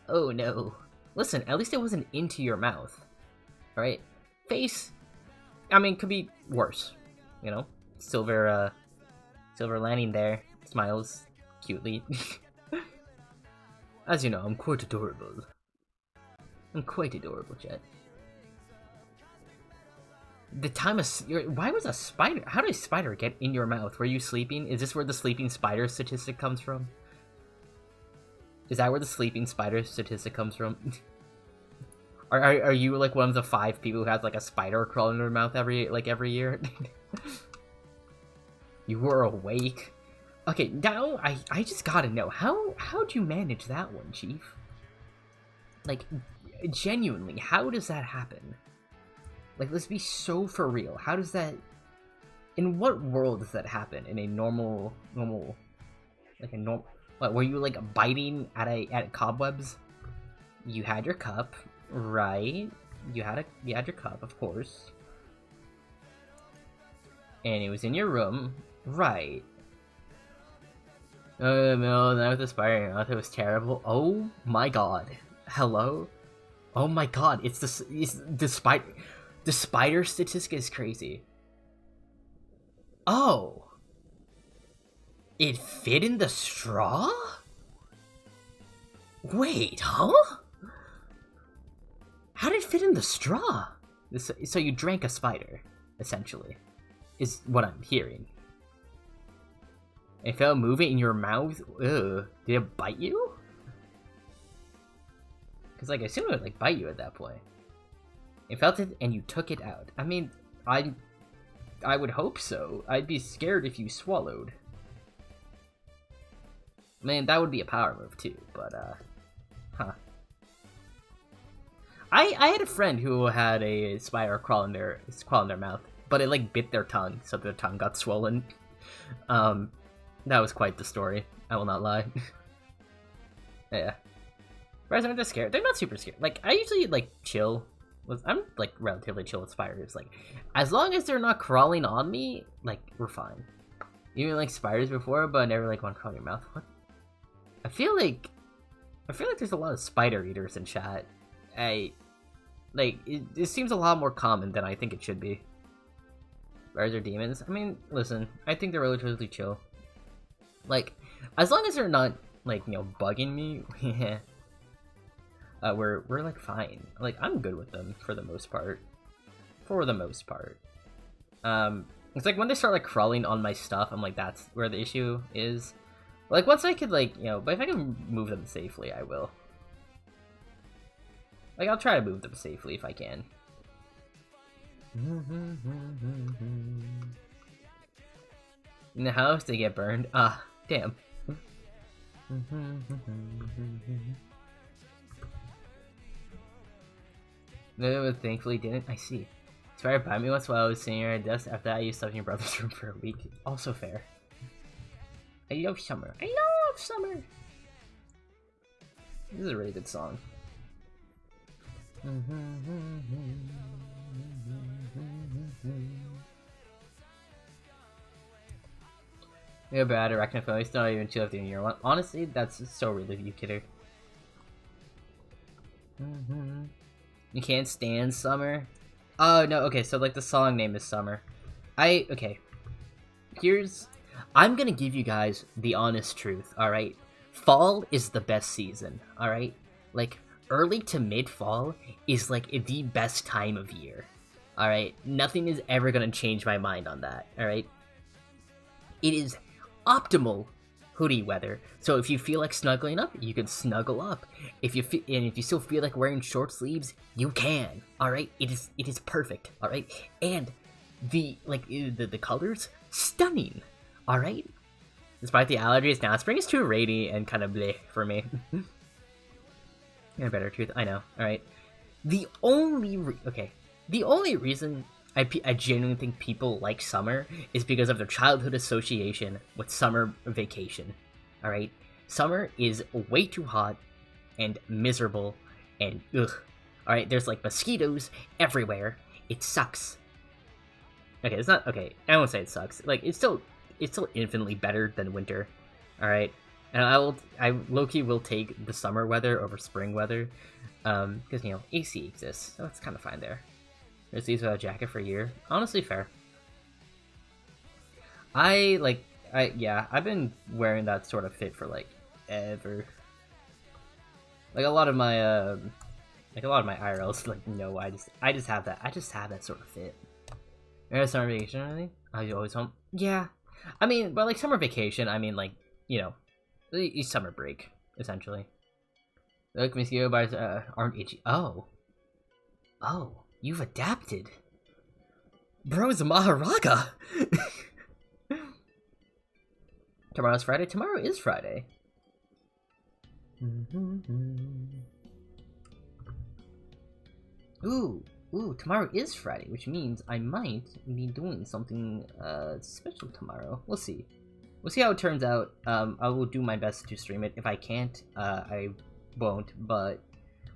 Oh no. Listen, at least it wasn't into your mouth. Alright? Face, I mean, could be worse. You know? Silver landing there. Smiles cutely. As you know, I'm quite adorable. I'm quite adorable, Jet. The time of... Why was a spider... How did a spider get in your mouth? Were you sleeping? Is this where the sleeping spider statistic comes from? Is that where the sleeping spider statistic comes from? Are you like one of the 5 people who has like a spider crawling in their mouth every year? You were awake? Okay, now I just gotta know, how'd you manage that one, Chief? Like, genuinely, how does that happen? Like, let's be so for real. How does that... In what world does that happen? In a normal... Like a normal... What, were you, like, biting at cobwebs? You had your cup, right? You had your cup, of course. And it was in your room, right? Oh no, that was the spider in your mouth. It was terrible. Oh my god. Hello? Oh my god, it's the spider... The spider statistic is crazy. Oh. It fit in the straw? Wait, huh? How did it fit in the straw? So you drank a spider, essentially, is what I'm hearing. It felt moving in your mouth? Ugh. Did it bite you? Because, like, I assume it would, like, bite you at that point. It felt it, and you took it out. I mean, I would hope so. I'd be scared if you swallowed. Man, that would be a power move, too, but, huh. I had a friend who had a spider crawl in their mouth, but it, like, bit their tongue, so their tongue got swollen. That was quite the story, I will not lie. Yeah. Whereas I'm just scared. They're not super scared. Like, I usually, like, chill. I'm, like, relatively chill with spiders. Like, as long as they're not crawling on me, like, we're fine. Even, like, spiders before, but I never, like, want to crawl in your mouth. What? I feel like there's a lot of spider eaters in chat. It seems a lot more common than I think it should be. Spiders are demons? I mean, listen, I think they're relatively chill. Like, as long as they're not, like, you know, bugging me, yeah. We're like fine. Like, I'm good with them for the most part. It's like when they start like crawling on my stuff, I'm like, that's where the issue is. Like, once I could, like, you know, but if I can move them safely, I will. Like, I'll try to move them safely if I can. In the house, they get burned. Ah, damn. No, but thankfully didn't. I see. Inspired by me once while I was sitting here at desk. After that, I used stuff in your brother's room for a week. Also fair. I love summer. I love summer. This is a really good song. You're bad arachnophobia. It's not even too left in year one. Honestly, that's so rude of you, kidder. You can't stand summer? Oh, no, okay, so, like, the song name is Summer. Okay. I'm gonna give you guys the honest truth, alright? Fall is the best season, alright? Like, early to mid-fall is, like, the best time of year, alright? Nothing is ever gonna change my mind on that, alright? It is optimal hoodie weather. So if you feel like snuggling up, you can snuggle up. If you still feel like wearing short sleeves, you can. All right, it is perfect. All right, and the colors stunning. All right, despite the allergies, now spring is too rainy and kind of bleh for me. In a better truth, I know. All right, the only reason I genuinely think people like summer is because of their childhood association with summer vacation. Alright? Summer is way too hot and miserable and ugh. Alright, there's like mosquitoes everywhere. It sucks. Okay, it's not okay, I won't say it sucks. Like it's still infinitely better than winter. Alright? And I low-key will take the summer weather over spring weather. Because you know, AC exists, so it's kinda fine there. There's these without a jacket for a year. Honestly, fair. I've been wearing that sort of fit for like ever. Like a lot of my IRLs, like no, I just have that sort of fit. Summer vacation or anything? Are you always home? Yeah, I mean, but like summer vacation, I mean like you know, summer break essentially. Look, mosquito bites aren't itchy. Oh. You've adapted. Bro's a Maharaga! Tomorrow's Friday? Tomorrow is Friday. Ooh, tomorrow is Friday, which means I might be doing something special tomorrow. We'll see. We'll see how it turns out. I will do my best to stream it. If I can't, I won't, but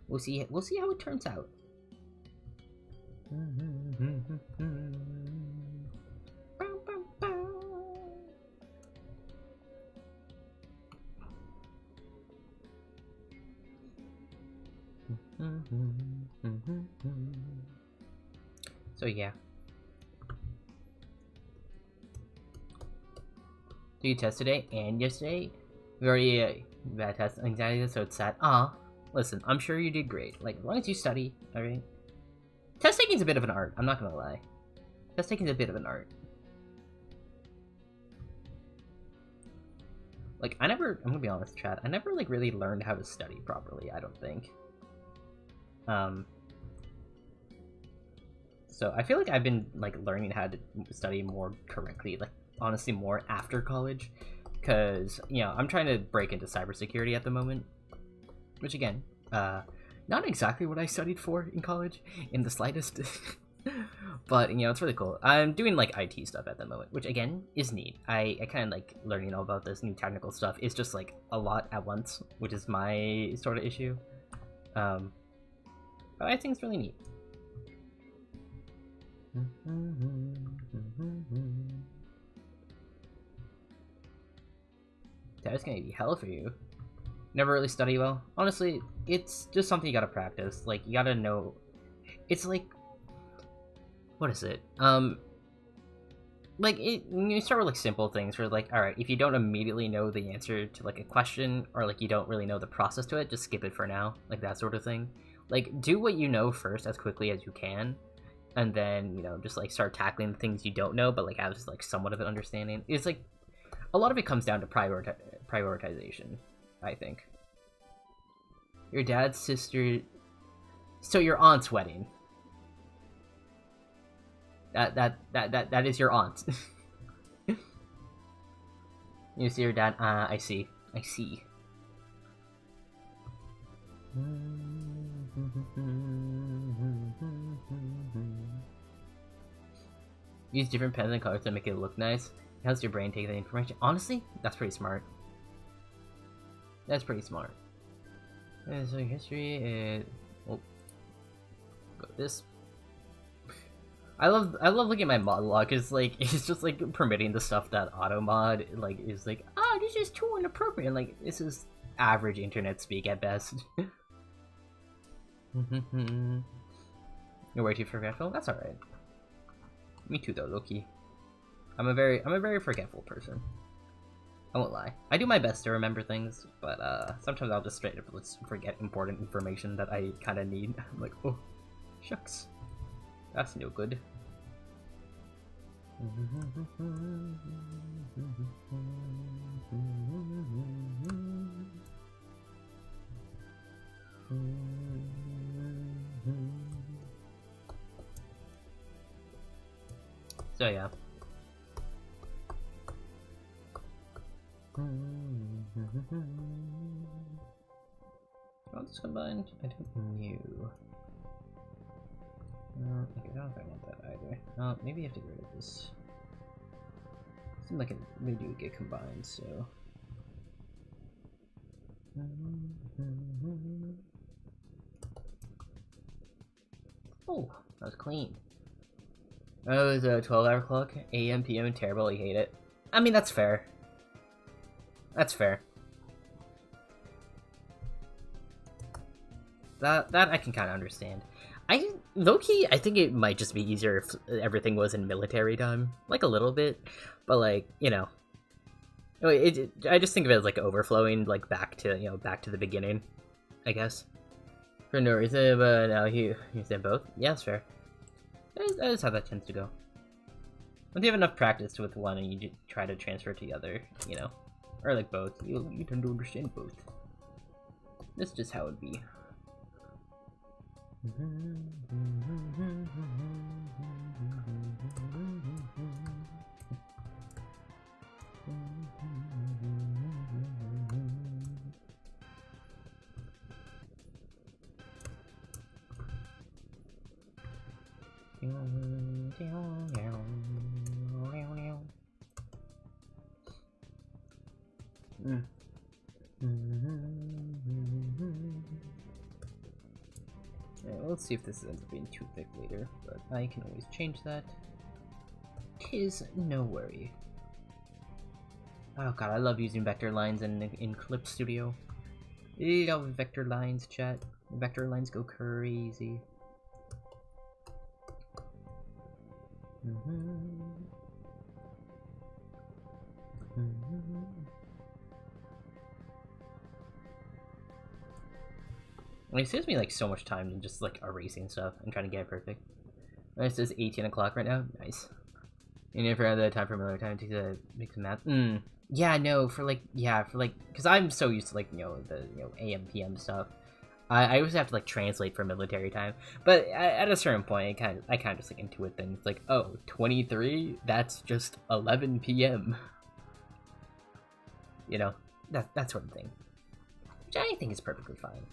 we'll see how it turns out. So yeah. Do you test today and yesterday? We already bad test anxiety, so it's sad. Listen, I'm sure you did great. Like, as long as you study, alright? Test taking's a bit of an art, I'm not gonna lie. Test taking's a bit of an art. Like, I'm gonna be honest, chat, I never, like, really learned how to study properly, I don't think. So I feel like I've been, like, learning how to study more correctly, like, honestly, more after college. Because, you know, I'm trying to break into cybersecurity at the moment. Which, again, not exactly what I studied for in college, in the slightest. But, you know, it's really cool. I'm doing, like, IT stuff at the moment, which, again, is neat. I kind of like learning all about this new technical stuff. It's just, like, a lot at once, which is my sort of issue. But I think it's really neat. That's gonna be hell for you. Never really study well. Honestly, it's just something you gotta practice. Like, you gotta know. It's like, what is it? Like, you start with, like, simple things where, like, alright, if you don't immediately know the answer to, like, a question, or, like, you don't really know the process to it, just skip it for now. Like, that sort of thing. Like, do what you know first as quickly as you can, and then, you know, just, like, start tackling the things you don't know, but, like, have, just, like, somewhat of an understanding. It's, like, a lot of it comes down to prioritization, I think. Your dad's sister... So, your aunt's wedding. That is your aunt. You see your dad? I see. I see. Use different pens and colors to make it look nice. It helps your brain take the information. Honestly, that's pretty smart. That's pretty smart. So history is... Oh. Go this. I love looking at my mod log, cause like it's just like permitting the stuff that auto mod like is like, ah, this is too inappropriate. Like this is average internet speak at best. You're way too forgetful. That's all right. Me too, though, Loki. I'm a very forgetful person. I won't lie. I do my best to remember things, but sometimes I'll just straight up forget important information that I kind of need. I'm like, oh, shucks. That's no good. So yeah. What's combined? I don't know. Okay, I don't think I want that either. Maybe I have to get rid of this. Seems like they do get combined, so. Oh, that was clean. Oh, it was a 12-hour clock. AM, PM, and terrible. I hate it. I mean, that's fair. That's fair. That I can kind of understand. Low-key, I think it might just be easier if everything was in military time. Like, a little bit. But, like, you know. I just think of it as, like, overflowing, like, back to the beginning, I guess. For no reason, but now you said both? Yeah, that's fair. That is how that tends to go. When you have enough practice with one and you try to transfer it to the other, you know. Or, like, both. You tend to understand both. That's just how it be. Let's see if this ends up being too thick later, but I can always change that. 'Tis no worry. Oh god, I love using vector lines in Clip Studio. Love vector lines, chat. Vector lines go crazy. It saves me like so much time in just like erasing stuff and trying to get it perfect. And it says 18 o'clock right now. Nice. And if I have the time for another time to make some math. Yeah, no, for like because I'm so used to like the AM PM stuff. I always have to like translate for military time, but at a certain point, I kind of just like intuit things like, oh, 23, that's just 11 p.m. You know, that sort of thing, which I think is perfectly fine.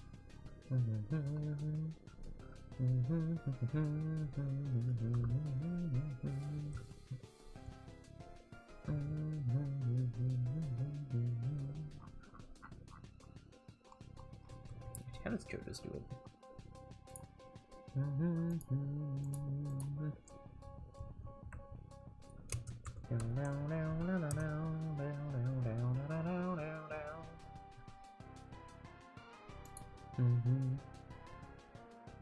How does JoJo's do it? Mm-hmm.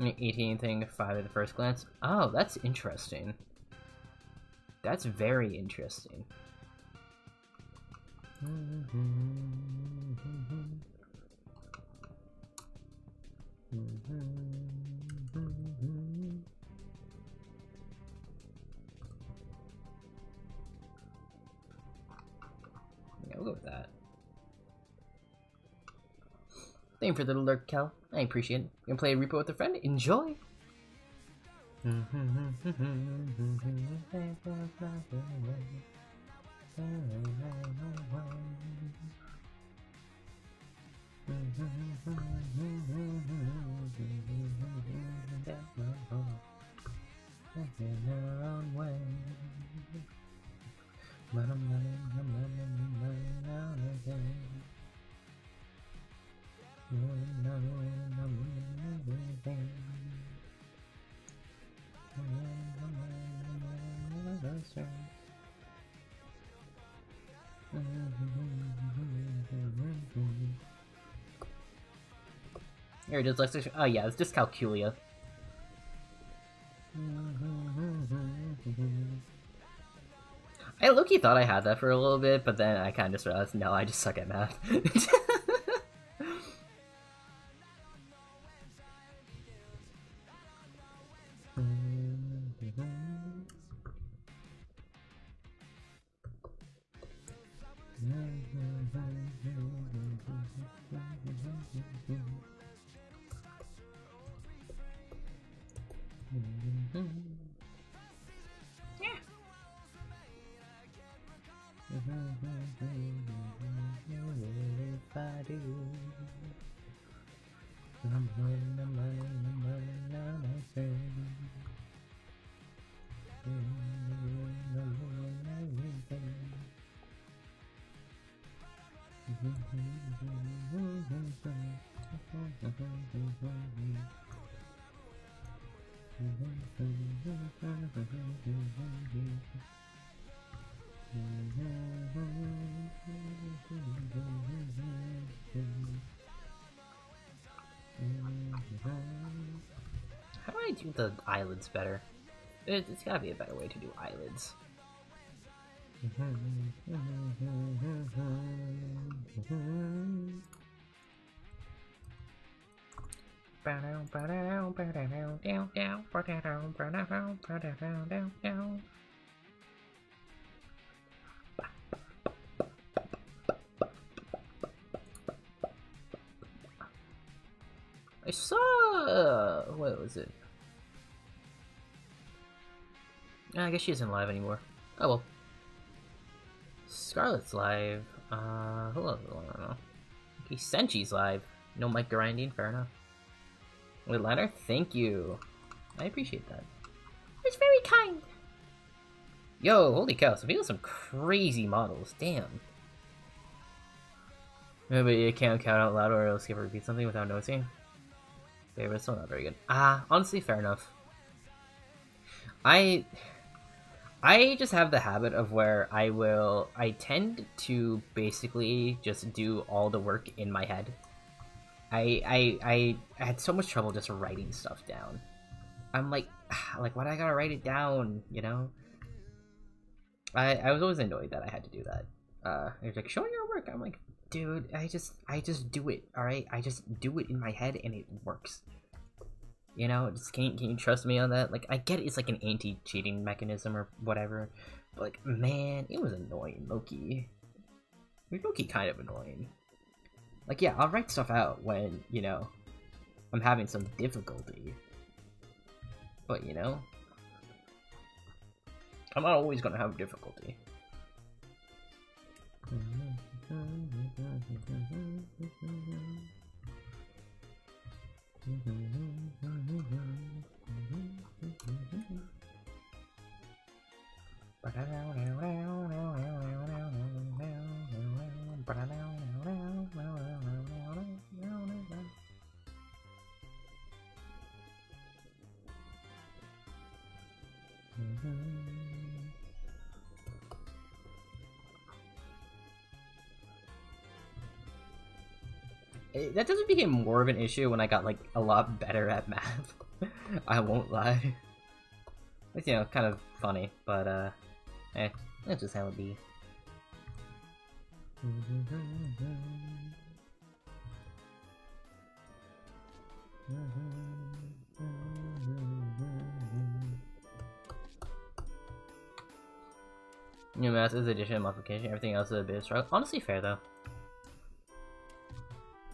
18 thing, 5 at the first glance. Oh, that's interesting. That's very interesting. Yeah, we'll go with that. Thank you for the alert, Cal. I appreciate it. You can play a repo with a friend. Enjoy! Here, dyslexic. Oh yeah, it's dyscalculia. I low-key thought I had that for a little bit, but then I kind of just realized, no, I just suck at math. How do I do the eyelids better? It's gotta be a better way to do eyelids. I saw... what was it? I guess she isn't live anymore. Oh well. Scarlet's live. Who else? I don't know. Okay, Senchi's live. No mic grinding, fair enough. Wait, Leonard, thank you. I appreciate that. It's very kind. Yo, holy cow, so we got some crazy models, damn. Yeah, but you can't count out loud or else you repeat something without noticing. Okay, but it's still not very good. Honestly, fair enough. I just have the habit of where I tend to basically just do all the work in my head. I had so much trouble just writing stuff down. I'm like, why do I gotta write it down, you know? I was always annoyed that I had to do that. It was like, show your work. I'm like, dude, I just do it, alright? I just do it in my head and it works. You know, just can you trust me on that? Like, I get it's like an anti-cheating mechanism or whatever, but like, man, it was annoying, Loki. It was Loki kind of annoying. Like, yeah, I'll write stuff out when, you know, I'm having some difficulty. But, you know, I'm not always gonna have difficulty. That doesn't become more of an issue when I got like a lot better at math. I won't lie. It's, you know, kind of funny, but that's just how it be. New math is addition and multiplication, everything else is a bit of struggle. Honestly, fair though.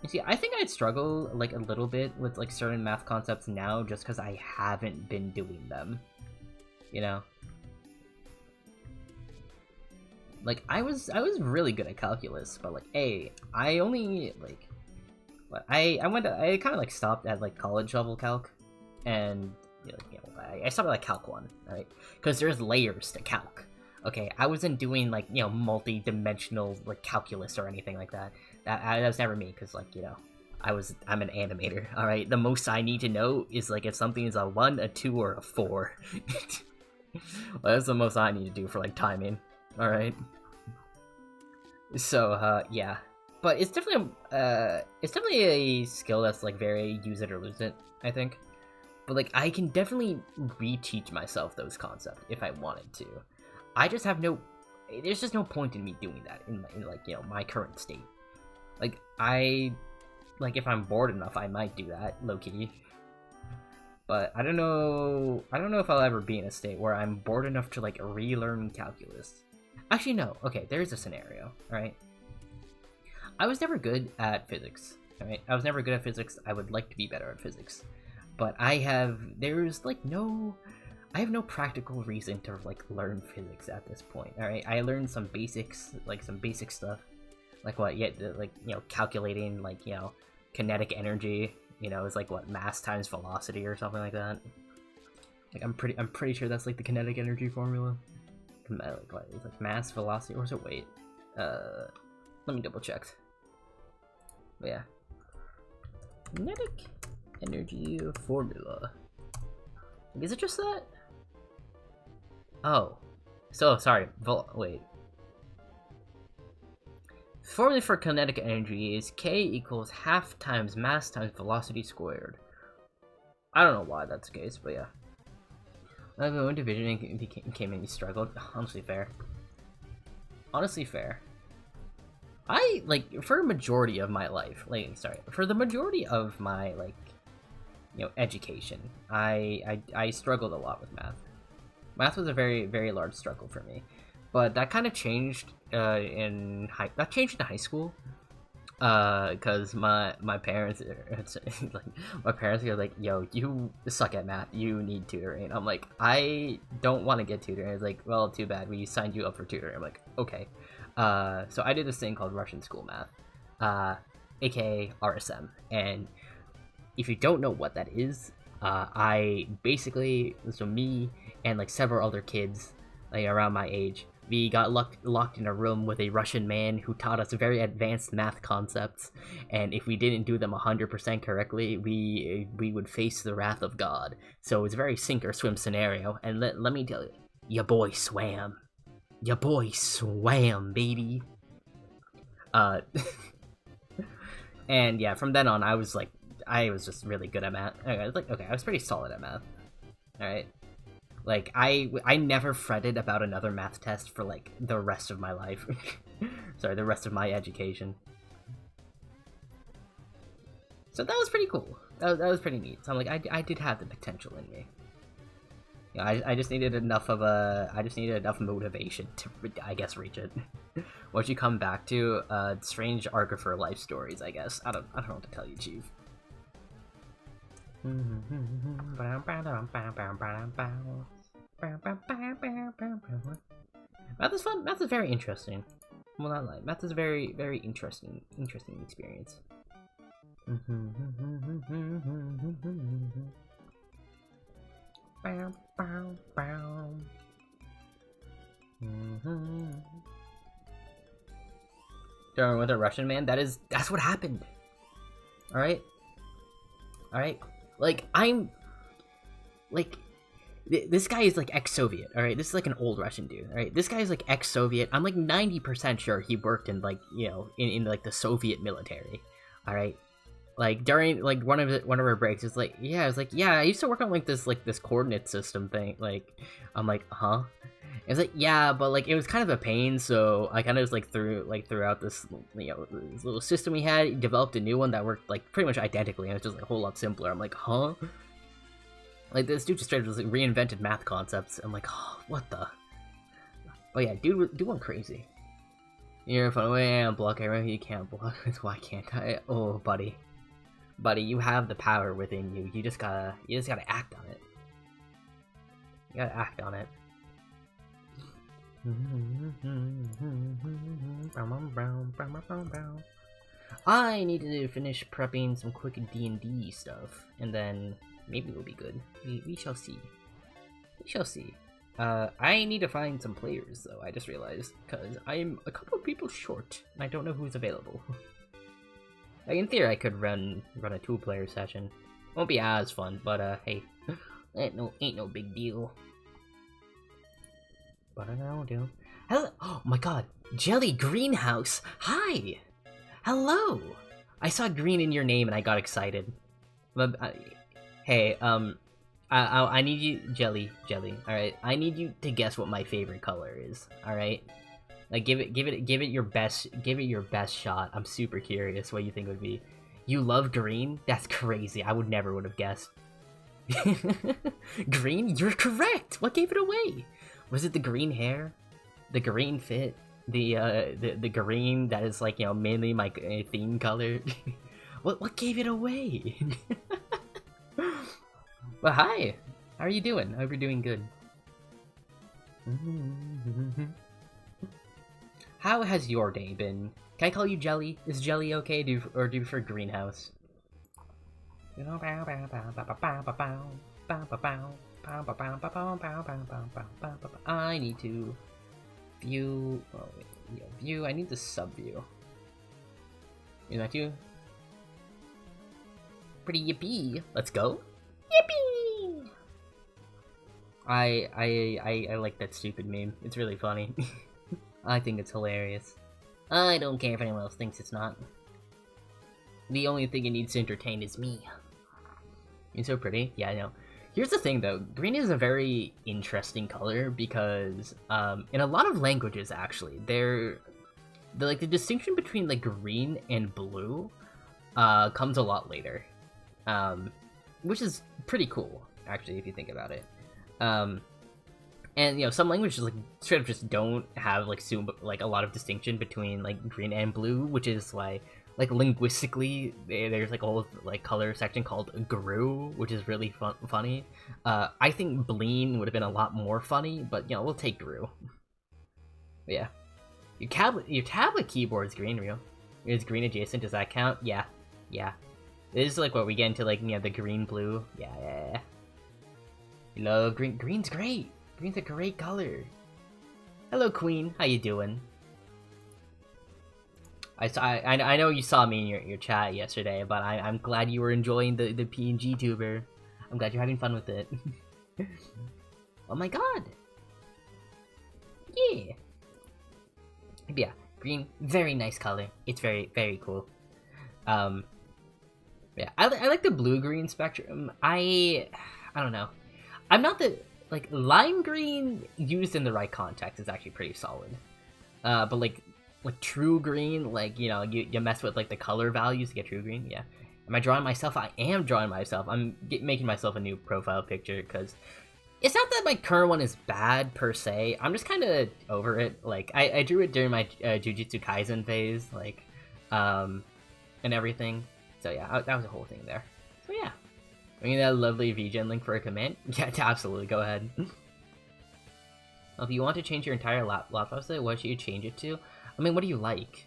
You see, I think I'd struggle like a little bit with like certain math concepts now just because I haven't been doing them. You know? Like, I was really good at calculus, but like, I only like, I kind of like stopped at like college level calc, and you know, I started like calc 1, right? Because there's layers to calc. Okay, I wasn't doing like, you know, multi-dimensional like calculus or anything like that. That was never me, because like, you know, I'm an animator. All right, the most I need to know is like if something is a 1, a 2, or a 4. Well, that's the most I need to do for like timing. All right. So yeah, but it's definitely a skill that's like very use it or lose it, I think. But like I can definitely reteach myself those concepts if I wanted to. I just have no. There's just no point in me doing that in like my current state. Like if I'm bored enough, I might do that low key. But I don't know if I'll ever be in a state where I'm bored enough to like relearn calculus. Actually, no. Okay, there's a scenario. All right. I was never good at physics. All right. I was never good at physics. I would like to be better at physics, but I have no practical reason to like learn physics at this point. All right. I learned some basics, like some basic stuff, like what? Yeah, like calculating like kinetic energy. It's like what, mass times velocity or something like that. Like I'm pretty sure that's like the kinetic energy formula. Like what? It's like mass velocity, or is it weight? Let me double check. But yeah, kinetic energy formula. Is it just that? Oh, so sorry. Wait. Formula for kinetic energy is K equals half times mass times velocity squared. I don't know why that's the case, but yeah. When division came in, you struggled. Honestly fair. Honestly fair. I, like, for a majority of my life, for the majority of my, like, education, I struggled a lot with math. Math was a very, very large struggle for me. But that kind of changed in high school, because my parents are like, yo, you suck at math, you need tutoring. I'm like, I don't want to get tutoring. It's like, well, too bad, we signed you up for tutoring. I'm like, okay. So I did this thing called Russian School Math, aka RSM, and if you don't know what that is, me and like several other kids like around my age, we got locked in a room with a Russian man who taught us very advanced math concepts, and if we didn't do them 100% correctly, we would face the wrath of God. So it's a very sink or swim scenario, and let me tell you, your boy swam. Your boy swam, baby. And yeah, from then on, I was just really good at math. I was pretty solid at math. Alright. Like, I never fretted about another math test for, like, the rest of my life. Sorry, the rest of my education. So that was pretty cool. That was pretty neat. So I'm like, I did have the potential in me. I just needed enough motivation to, I guess, reach it. What you come back to, strange Argifer life stories, I guess. I don't know what to tell you, Chief. Math is fun. Math is very interesting. Well, not lie. Math is a very, very interesting experience. During with a Russian man, that's what happened. All right. Like, I'm like, this guy is like ex-Soviet. All right, this is like an old Russian dude. All right, this guy is like ex-Soviet. I'm like 90% sure he worked in like in like the Soviet military. All right, like during like one of our breaks, it's like I used to work on like this coordinate system thing. Like, I'm like, huh? It's like, yeah, but like it was kind of a pain, so I kind of just like threw out this this little system we had, developed a new one that worked like pretty much identically, and it's just like a whole lot simpler. I'm like, huh? Like, this dude just straight up just like reinvented math concepts. I'm like, oh, what the? But yeah, dude went crazy. You're fun way and block everything you can't block. Why can't I? Oh, buddy, you have the power within you. You just gotta act on it. You gotta act on it. I need to finish prepping some quick D&D stuff, and then maybe we'll be good. We shall see. We shall see. I need to find some players, though, I just realized, because I'm a couple of people short, and I don't know who's available. Like, in theory, I could run a 2-player session. Won't be as fun, but, hey, ain't no big deal. Hello. Oh my god. Jelly Greenhouse. Hi. Hello. I saw green in your name and I got excited. Hey, I need you, Jelly. All right. I need you to guess what my favorite color is. All right. Like, give it your best shot. I'm super curious what you think it would be. You love green? That's crazy. I would have guessed. Green? You're correct. What gave it away? Was it the green hair, the green fit, the green that is like, you know, mainly my theme color? What gave it away? Well, hi. How are you doing? I hope you're doing good. How has your day been? Can I call you Jelly? Is Jelly okay? Or do you prefer Greenhouse? I need to view. Oh, wait, yeah, view. I need to sub view. Is that you? Pretty yippee. Let's go. Yippee! I like that stupid meme. It's really funny. I think it's hilarious. I don't care if anyone else thinks it's not. The only thing it needs to entertain is me. You're so pretty. Yeah, I know. Here's the thing, though. Green is a very interesting color because, in a lot of languages, actually, the distinction between like green and blue, comes a lot later, which is pretty cool, actually, if you think about it. And, you know, some languages, like, straight up just don't have, like, a lot of distinction between, like, green and blue, which is why, like, linguistically, there's, like, a whole, like, color section called GRU, which is really funny. I think Bleen would have been a lot more funny, but, you know, we'll take GRU. But yeah. Your tablet keyboard is green, Rio. Is green adjacent? Does that count? Yeah. Yeah. This is, like, what we get into, like, you know, the green-blue. Yeah. You love green. Green's great! Green's a great color. Hello, Queen. How you doing? I know you saw me in your chat yesterday, but I'm glad you were enjoying the PNG tuber. I'm glad you're having fun with it. Oh my god. Yeah. Yeah, green, very nice color. It's very, very cool. Yeah, I like the blue-green spectrum. I don't know. I'm not the... Like, lime green used in the right context is actually pretty solid. But like true green, like, you know, you mess with like the color values to get true green. Yeah. Am I drawing myself? I am drawing myself. I'm making myself a new profile picture because it's not that my current one is bad per se. I'm just kind of over it. Like, I drew it during my Jujutsu Kaisen phase, like, and everything. So yeah, that was a whole thing there. So yeah. I mean, that lovely Vgen link for a command? Yeah, absolutely, go ahead. If you want to change your entire laptop set, what should you change it to? I mean, what do you like?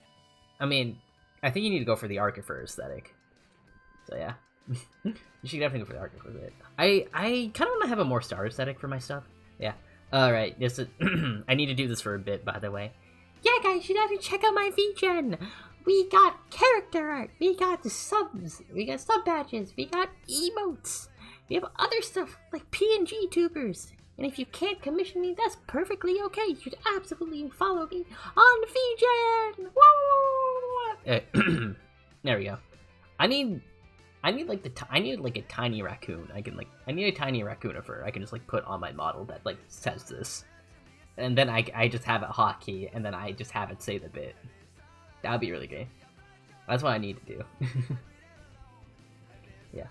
I mean, I think you need to go for the Archifer aesthetic. So yeah. You should definitely go for the Archifer aesthetic. I kind of want to have a more star aesthetic for my stuff. Yeah. Alright, this is... I need to do this for a bit, by the way. Yeah, guys, you have to check out my Vgen! We got character art, we got the subs, we got sub badges, we got emotes, we have other stuff like PNG tubers. And if you can't commission me, that's perfectly okay. You should absolutely follow me on Vgen. There we go. I need like a tiny raccoon. I need a tiny raccoonifer I can just like put on my model that like says this, and then I just have it hotkey, and then I just have it say the bit. That would be really great. That's what I need to do. Yeah.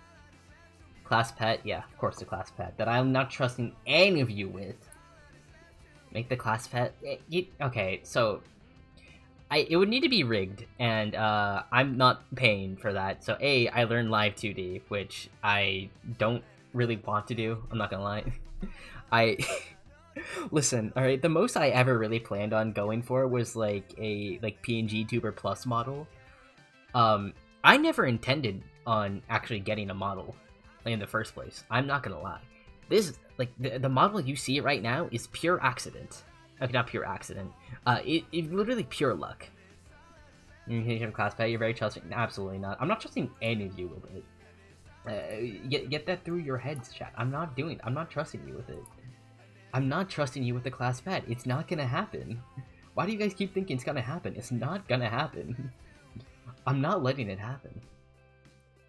Class pet? Yeah, of course the class pet. That I'm not trusting any of you with. Make the class pet? Okay, so... it would need to be rigged, and I'm not paying for that. So A, I learned live 2D, which I don't really want to do. I'm not gonna lie. Listen, alright, the most I ever really planned on going for was like a PNG Tuber Plus model. I never intended on actually getting a model in the first place. I'm not gonna lie. This, like, the model you see right now is pure accident. Okay, not pure accident. It's literally pure luck. You have class pet, you're very trusting. Absolutely not. I'm not trusting any of you with it. Get that through your heads, chat. I'm not trusting you with it. I'm not trusting you with the class pet. It's not gonna happen. Why do you guys keep thinking it's gonna happen? It's not gonna happen. I'm not letting it happen.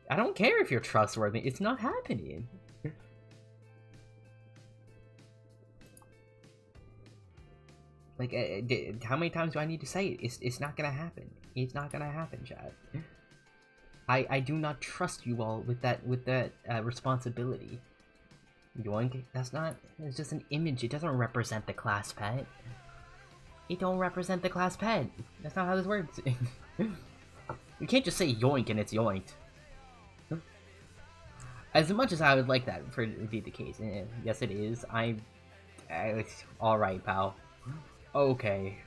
I don't care if you're trustworthy. It's not happening. Like, how many times do I need to say it? It's not gonna happen. It's not gonna happen, chat. I do not trust you all with that responsibility. Yoink, that's not. It's just an image. It doesn't represent the class pet. It don't represent the class pet. That's not how this works. You can't just say yoink and it's yoinked. As much as I would like that for to be the case, yes it is. Alright, pal. Okay.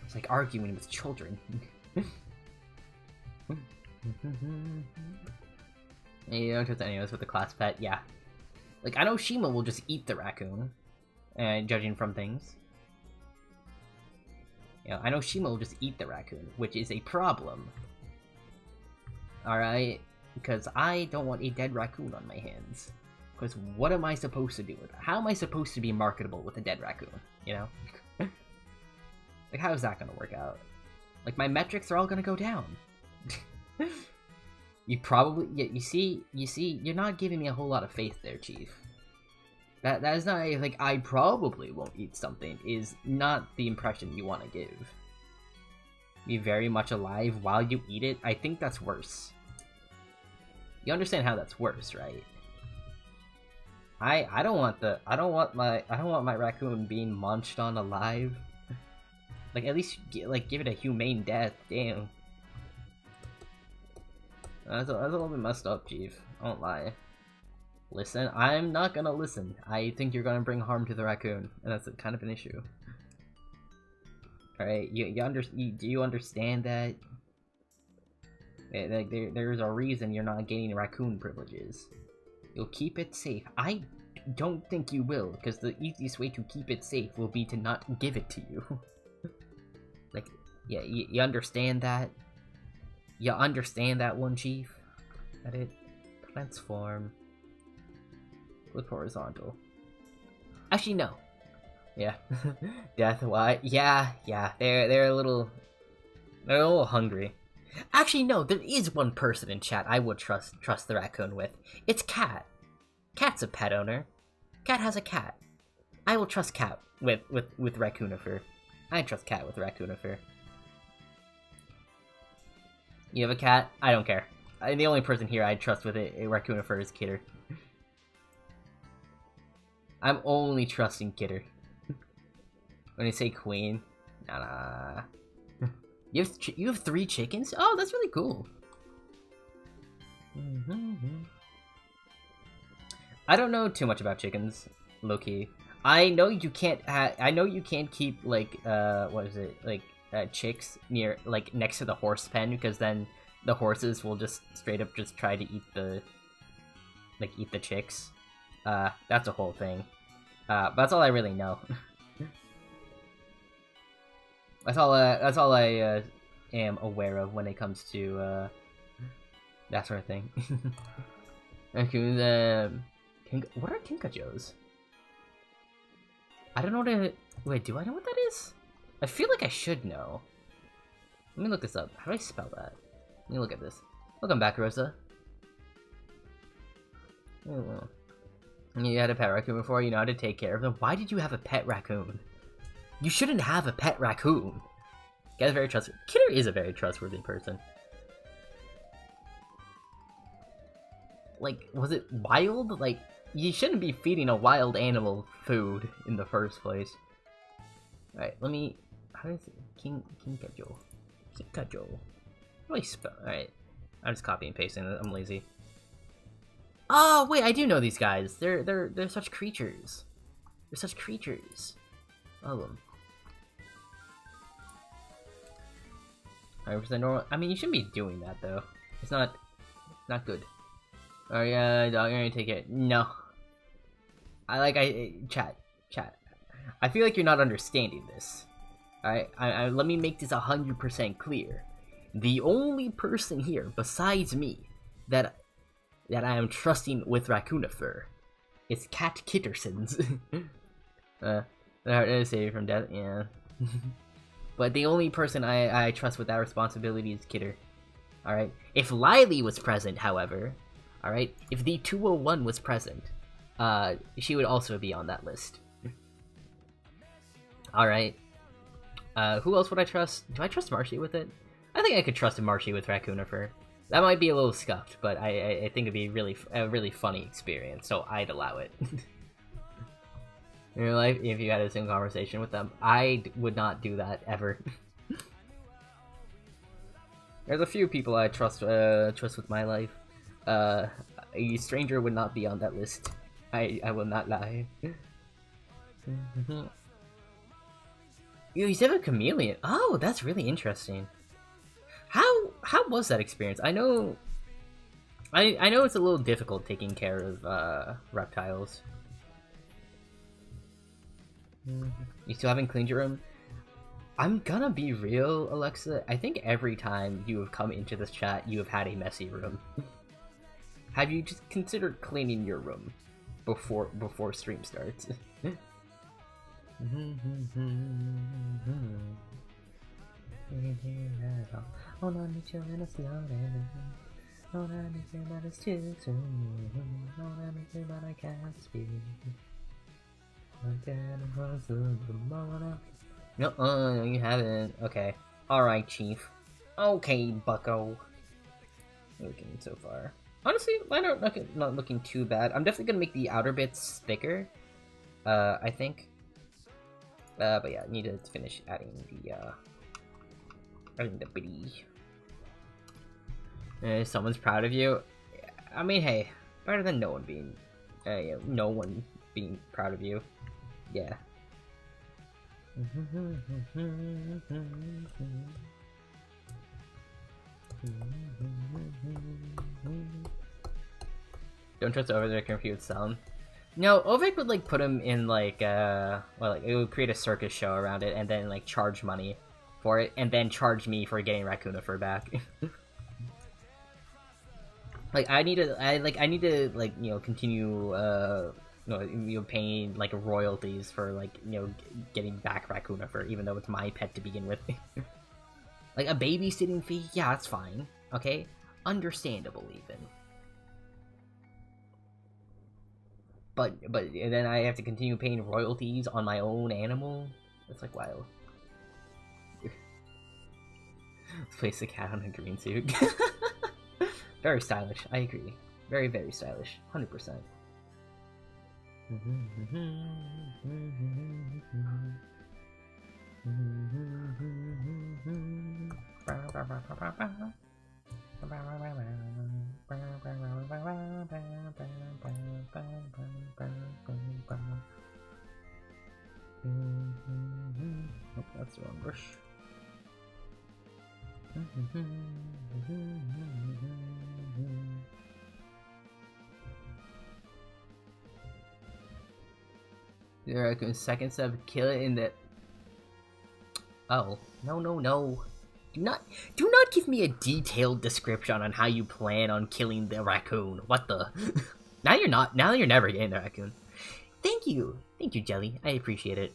It's like arguing with children. You don't trust any of us with the class pet, yeah. Like, I know Shima will just eat the raccoon, judging from things. Yeah, I know Shima will just eat the raccoon, which is a problem. Alright? Because I don't want a dead raccoon on my hands. Because what am I supposed to do with it? How am I supposed to be marketable with a dead raccoon? You know? Like, how is that gonna work out? Like, my metrics are all gonna go down. You probably... Yeah, you see, you're not giving me a whole lot of faith there, Chief. That is not a, like, I probably won't eat something, is not the impression you want to give. Be very much alive while you eat it? I think that's worse. You understand how that's worse, right? I don't want my raccoon being munched on alive. Like, at least, like, give it a humane death, damn. That's a little bit messed up, Chief. I won't lie. Listen, I'm not gonna listen. I think you're gonna bring harm to the raccoon, and that's kind of an issue. Alright, do you understand that? Like, there's a reason you're not gaining raccoon privileges. You'll keep it safe. I don't think you will, because the easiest way to keep it safe will be to not give it to you. Like, yeah, you understand that? You understand that one, Chief? Edit. Transform. Flip horizontal. Actually, no. Yeah. Death, why? Yeah, they're a little hungry. Actually, no, there is one person in chat I would trust the raccoon with. It's Cat. Cat's a pet owner. Cat has a cat. I will trust Cat with Raccoonifer. I trust Cat with Raccoonifer. You have a cat? I don't care. The only person here I trust with a Raccoonifer is Kidder. I'm only trusting Kidder. When I say queen, nah. You have 3 chickens? Oh, that's really cool. I don't know too much about chickens, low-key. I know you can't. I know you can't keep like what is it, like chicks near, like, next to the horse pen, because then the horses will just straight up just try to eat the chicks. That's a whole thing. But that's all I really know. That's all I am aware of when it comes to that sort of thing. Okay, what are kinkajous? I don't know what to... Wait, do I know what that is? I feel like I should know. Let me look this up. How do I spell that? Let me look at this. Welcome back, Rosa. Oh, well. You had a pet raccoon before, you know how to take care of them. Why did you have a pet raccoon? You shouldn't have a pet raccoon. Guy's very trustworthy. Kidder is a very trustworthy person. Like, was it wild? Like, you shouldn't be feeding a wild animal food in the first place. Alright, let me... How do I say Kinkajo? Kinkajo. How do I spell? Alright. I'm just copy and pasting it. I'm lazy. Oh, wait, I do know these guys. They're such creatures. They're such creatures. I love them. 100% normal. I mean, you shouldn't be doing that, though. It's not good. Oh yeah, dog, I'm gonna take it. No. Chat. I feel like you're not understanding this. Alright, let me make this 100% clear. The only person here, besides me, that I am trusting with Raccoonifer It's Cat Kittersons. They're saved from death, yeah. But the only person I trust with that responsibility is Kidder. Alright? If Lily was present, however, alright? If the 201 was present, she would also be on that list. Alright. Who else would I trust? Do I trust Marshy with it? I think I could trust Marshy with Raccoonifer. That might be a little scuffed, but I think it'd be a really funny experience, so I'd allow it. In real life, if you had a single conversation with them, I would not do that ever. There's a few people I trust with my life. A stranger would not be on that list. I will not lie. You have a chameleon. Oh, that's really interesting. How was that experience? I know it's a little difficult taking care of reptiles. You still haven't cleaned your room? I'm gonna be real, Alexa. I think every time you have come into this chat, you have had a messy room. Have you just considered cleaning your room before stream starts? No, you haven't. Okay. Alright, Chief. Okay, bucko. Looking so far. Honestly, mine are not looking too bad. I'm definitely gonna make the outer bits thicker. I think. But yeah, I need to finish adding the bitty. Someone's proud of you. I mean, hey, better than no one being, no one being proud of you. Yeah. Don't trust Ovik to compute sound. No, Ovik would like put him in like well, like it would create a circus show around it, and then like charge money for it, and then charge me for getting Raccoonifer back. Like I need to continue paying like royalties for like getting back Raccoonifer, even though it's my pet to begin with. Like a babysitting fee, yeah, that's fine. Okay, understandable even. But then I have to continue paying royalties on my own animal. That's like wild. Let's place the cat on a green suit. Very stylish, I agree. Very, very stylish. 100%. Oh, that's the wrong brush. There, I can second step, kill it in the. Oh, no. Do not give me a detailed description on how you plan on killing the raccoon. What the? Now you're never getting the raccoon. Thank you, Jelly. I appreciate it.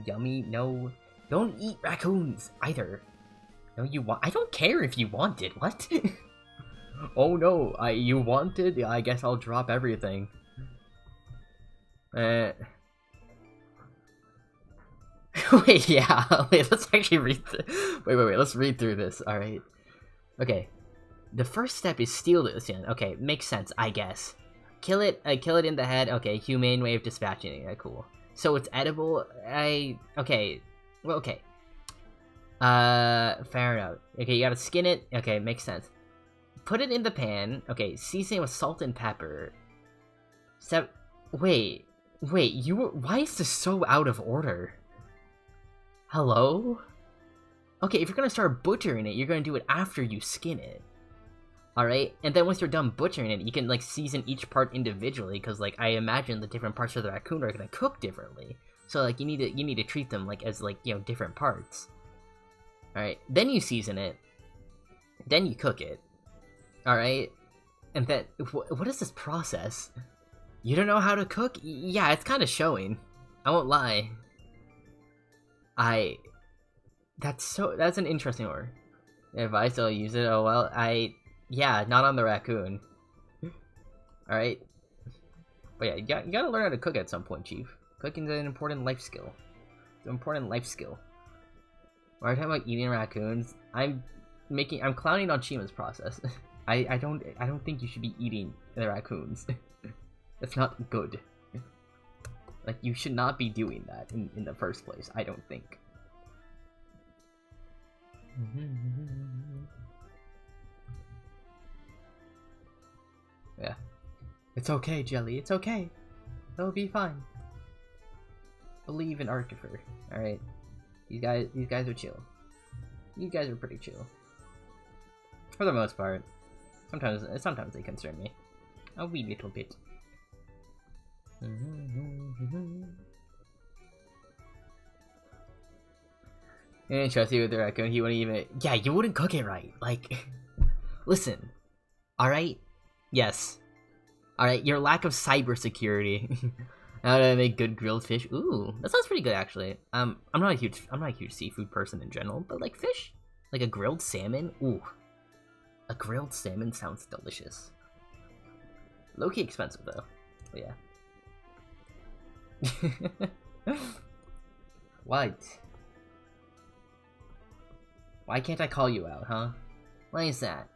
Yummy. No, don't eat raccoons either. No, you want. I don't care if you want it. What? Oh no, you want it? I guess I'll drop everything. Wait, yeah. Wait, let's actually read. Wait. Let's read through this. All right. Okay. The first step is steal this. Okay, makes sense, I guess. Kill it in the head. Okay, humane way of dispatching it. Yeah, cool. So it's edible. Okay. Well, okay. Fair enough. Okay, you gotta skin it. Okay, makes sense. Put it in the pan. Okay, season with salt and pepper. Wait. Why is this so out of order? Hello? Okay, if you're gonna start butchering it, you're gonna do it after you skin it. Alright? And then once you're done butchering it, you can, like, season each part individually, because, like, I imagine the different parts of the raccoon are gonna cook differently. So, like, you need to treat them, like, as, like, different parts. Alright? Then you season it. Then you cook it. Alright? And then, what is this process? You don't know how to cook? Yeah, it's kind of showing. I won't lie. That's an interesting word. If I still use it, oh well, yeah, not on the raccoon. Alright. But yeah, you gotta learn how to cook at some point, Chief. Cooking's an important life skill. It's an important life skill. When I'm talking about eating raccoons, I'm clowning on Shima's process. I don't think you should be eating the raccoons. That's not good. Like, you should not be doing that in the first place, I don't think. Yeah. It's okay, Jelly, it's okay. It'll be fine. Believe in Artifer, alright? These guys are chill. You guys are pretty chill. For the most part. Sometimes they concern me. A wee little bit. I didn't trust you with the raccoon, he wouldn't even... Yeah, you wouldn't cook it right. Like, listen. Alright? Yes. Alright, your lack of cybersecurity. How to make good grilled fish? Ooh, that sounds pretty good actually. I'm not a huge seafood person in general, but like fish? Like a grilled salmon? Ooh. A grilled salmon sounds delicious. Low-key expensive though. But yeah. What? Why can't I call you out, huh? Why is that?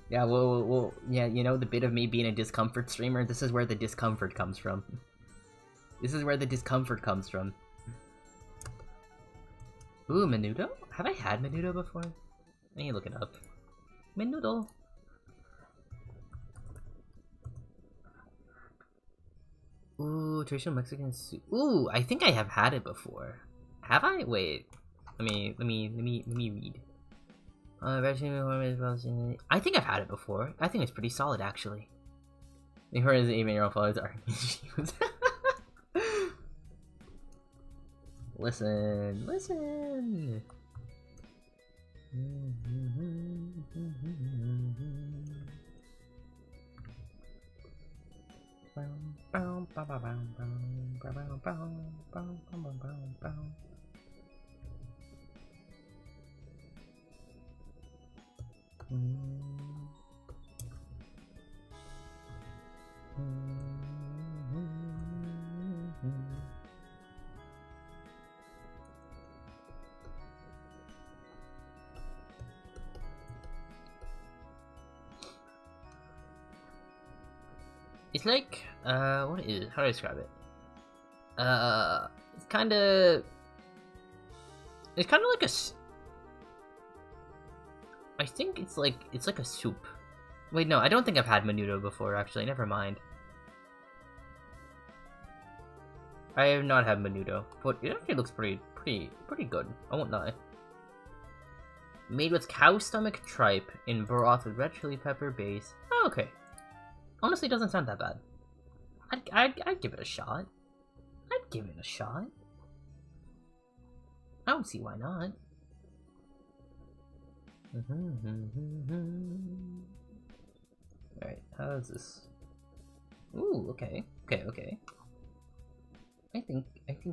Yeah, well, yeah, you know, the bit of me being a discomfort streamer, this is where the discomfort comes from. This is where the discomfort comes from. Ooh, menudo? Have I had menudo before? I need to look it up. Menudo. Ooh, traditional Mexican soup. Ooh, I think I have had it before. Have I? Wait. Let me read. I think I've had it before. I think it's pretty solid, actually. The her isn't even your own fault. Listen, listen. It's like, what is it? How do I describe it? It's kind of like I think it's like a soup. Wait, no, I don't think I've had menudo before, actually, never mind. I have not had menudo, but it actually looks pretty good, I won't lie. Made with cow stomach tripe in broth with red chili pepper base. Oh, okay. Honestly, it doesn't sound that bad. I'd give it a shot. I'd give it a shot. I don't see why not. Alright, how is this? Ooh, okay. I think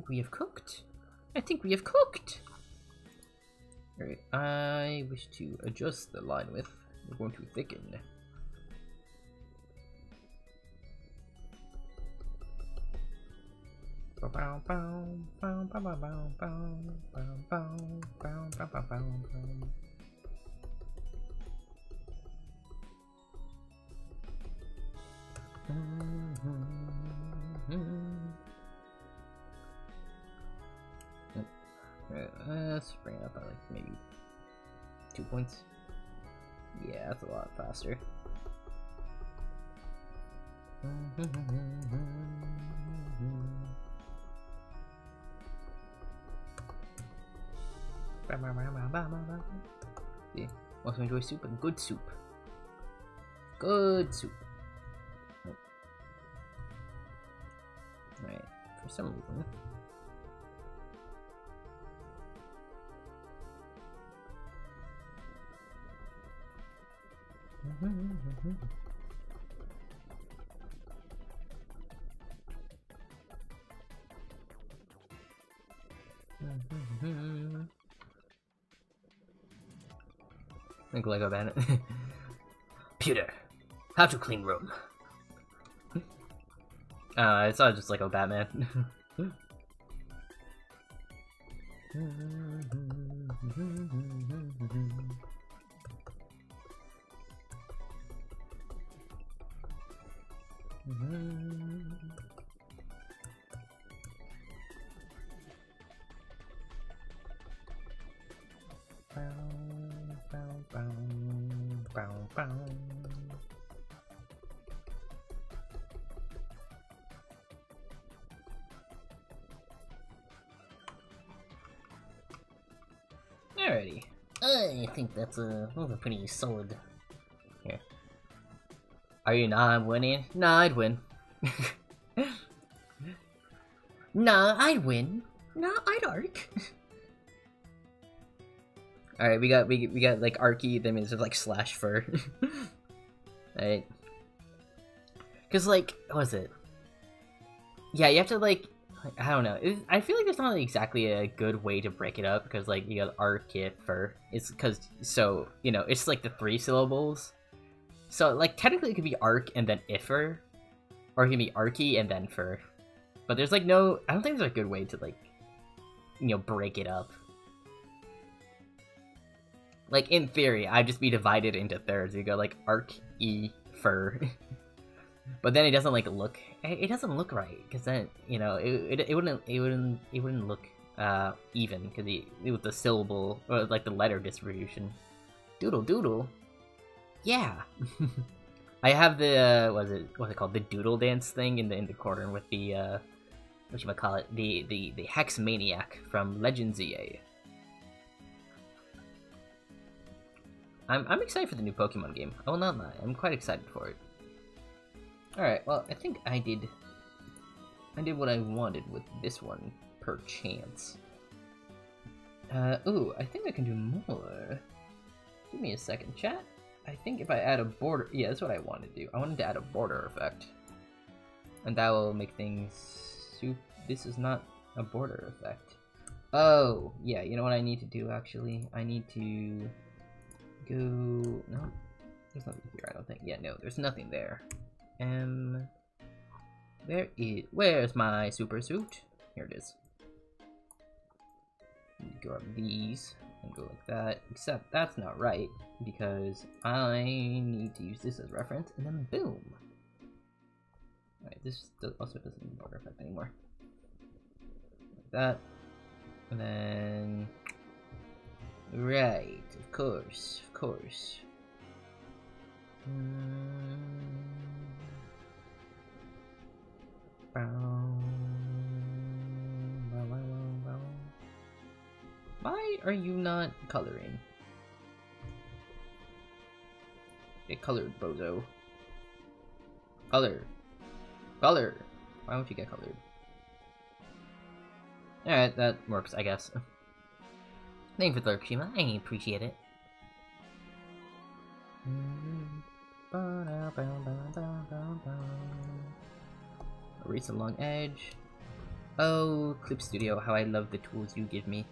we have cooked. I think we have cooked! Alright, I wish to adjust the line width. We're going to thicken. Let's bring it up by like maybe 2 points. Yeah, that's a lot faster. See, also enjoy soup and good soup. Good soup. some reason. Think Lego Bandit. Pewter, how to clean room. I saw just Lego Batman. Alrighty. I think that's a pretty solid. Here. Are you not winning? Nah, I'd win. Nah, I'd win. Nah, I'd arc. Alright, we got like arky, that means it's like slash fur. Right. Cause like, what was it? Yeah, you have to like I don't know. I feel like there's not exactly a good way to break it up because like you got arc, fur. It's because so you know it's like the 3 syllables. So like technically it could be arc and then ifer, or it can be arky and then fur. But there's like no. I don't think there's a good way to like, you know, break it up. Like in theory, I'd just be divided into thirds. You go like arc, fur. But then it doesn't like look. It doesn't look right because then you know it wouldn't look even because with the syllable or like the letter distribution. Doodle doodle, yeah. I have the what's it called, the doodle dance thing in the corner with the whatchamacallit, the Hex Maniac from Legends EA. I'm excited for the new Pokemon game. I will not lie, I'm quite excited for it. Alright, well, I think I did what I wanted with this one, per chance. Ooh, I think I can do more. Give me a second, chat. I think if I add a border... Yeah, that's what I wanted to do. I wanted to add a border effect. And that will make things... This is not a border effect. Oh, yeah, you know what I need to do, actually? I need to go... No, there's nothing here, I don't think. Yeah, no, there's nothing there. Where's my super suit? Here it is. Grab these and go like that, except that's not right because I need to use this as reference and then boom. Alright, this also doesn't need border effect anymore. Like that. And then right, of course. Why are you not coloring? Get colored, bozo. Color. Why won't you get colored? Alright, that works, I guess. Thank you for the lurk, Shima. I appreciate it. Erase a long edge. Oh, Clip Studio, how I love the tools you give me.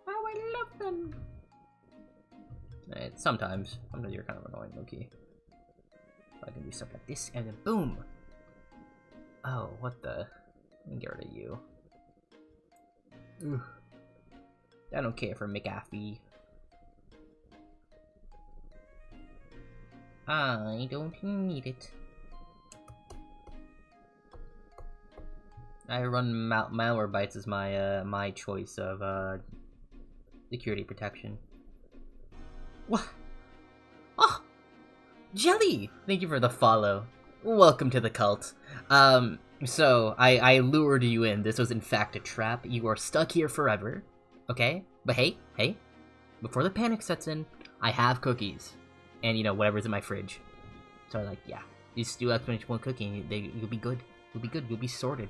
How I love them! Sometimes you're kind of annoying, low-key. I can do stuff like this, and then boom! Oh, what the... Let me get rid of you. Ugh. I don't care for McAfee. I don't need it. I run Malwarebytes as my my choice of security protection. What? Oh, Jelly! Thank you for the follow. Welcome to the cult. So I lured you in. This was in fact a trap. You are stuck here forever. Okay? But hey, before the panic sets in, I have cookies. And, you know, whatever's in my fridge. So, like, yeah. You still have to finish one cookie, and you'll be good. You'll be good. You'll be sorted.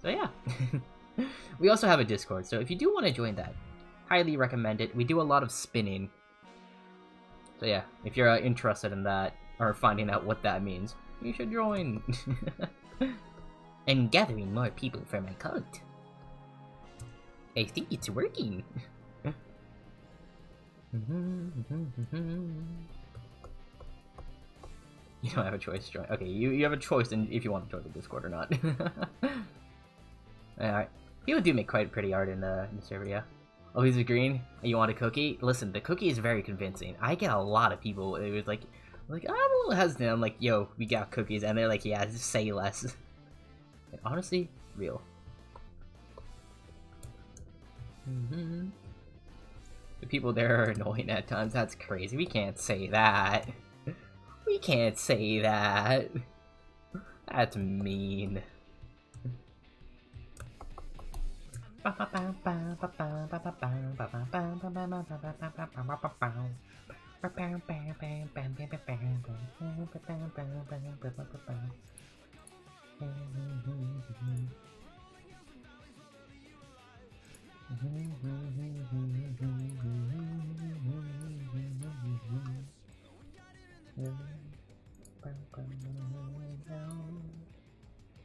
So yeah. We also have a Discord, so if you do want to join that, highly recommend it. We do a lot of spinning. So yeah, if you're interested in that, or finding out what that means, you should join. And gathering more people for my cult. I think it's working. You don't have a choice to join. Okay, you have a choice in if you want to join the Discord or not. Alright. People do make quite pretty art in the server, yeah. Oh, he's a green? You want a cookie? Listen, the cookie is very convincing. I get a lot of people, it was like, I'm a little hesitant. I'm like, yo, we got cookies. And they're like, yeah, just say less. And honestly, real. The people there are annoying at times. That's crazy. We can't say that. We can't say that. That's mean.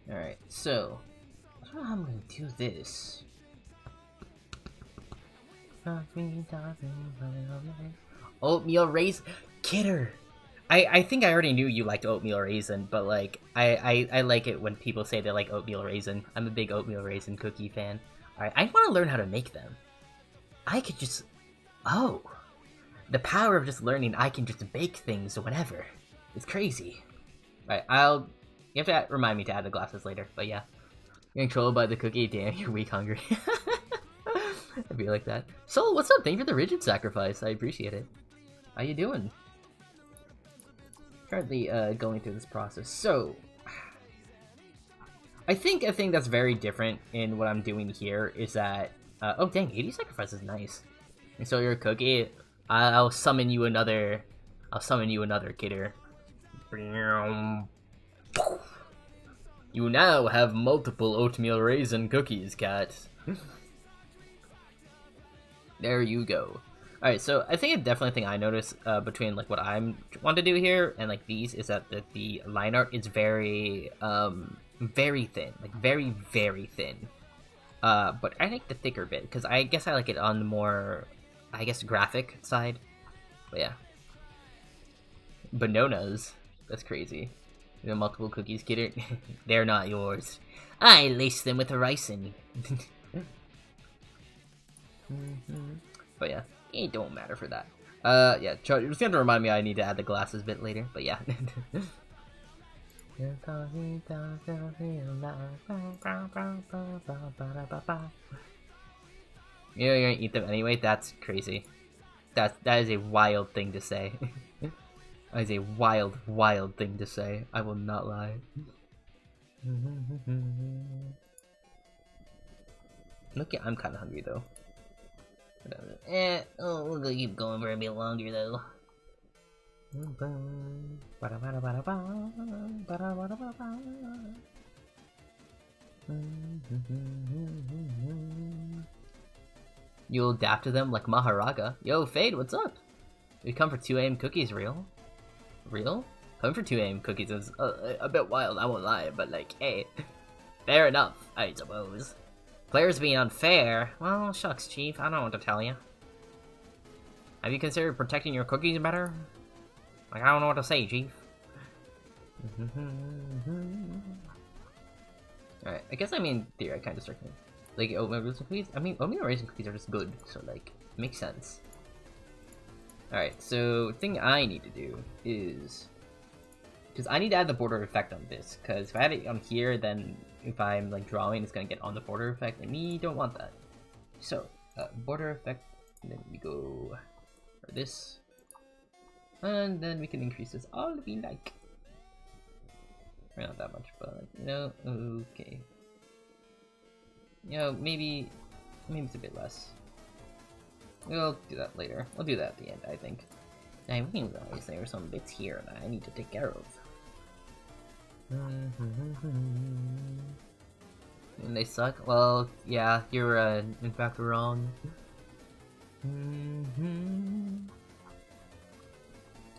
Alright, so I don't know how I'm gonna do this. Oatmeal raisin, kidder. I think I already knew you liked oatmeal raisin, but like I like it when people say they like oatmeal raisin. I'm a big oatmeal raisin cookie fan. Alright, I want to learn how to make them. I could just... Oh! The power of just learning I can just bake things whenever. It's crazy. Alright, you have to remind me to add the glasses later, but yeah. You're controlled by the cookie, damn, you're weak hungry. I'd be like that. Soul, what's up? Thank you for the rigid sacrifice, I appreciate it. How you doing? Currently, going through this process. So, I think a thing that's very different in what I'm doing here is that, oh dang, 80 sacrifice is nice. And so you're a cookie, I'll summon you another kidder. You now have multiple oatmeal raisin cookies, cat. There you go. Alright, so I think a definitely thing I notice between like what I want to do here and like these is that the line art is very very thin, like very thin. But I like the thicker bit because I guess I like it on the more, I guess, graphic side. But yeah, bananas. That's crazy. You know, multiple cookies, kidder. They're not yours. I laced them with ricin. But yeah, it don't matter for that. Yeah, you're just gonna have to remind me I need to add the glasses bit later, but yeah. You're gonna eat them anyway? That's crazy. That is a wild thing to say. That is a wild thing to say. I will not lie. Look, I'm kind of hungry though. We're gonna keep going for a bit longer though. You'll adapt to them like Maharaga. Yo, Fade, what's up? We come for 2 AM cookies, real? Real? Coming for 2 AM cookies is a bit wild, I won't lie, but like, hey, fair enough, I suppose. Players being unfair? Well, shucks, Chief, I don't know what to tell you. Have you considered protecting your cookies better? Like, I don't know what to say, Chief. Alright, I guess I mean, theory, I kind of start like, oatmeal raisin cookies? I mean, oatmeal raisin cookies are just good, so like, makes sense. Alright, so thing I need to do is... Because I need to add the border effect on this, because if I add it on here, then if I'm like drawing, it's going to get on the border effect, and we don't want that. So, border effect, and then we go for this. And then we can increase this all we like. Not that much, but you know, okay. You know, maybe it's a bit less. We'll do that later. We'll do that at the end, I think. I realize there are some bits here that I need to take care of. And they suck? Well, yeah, you're, in fact wrong.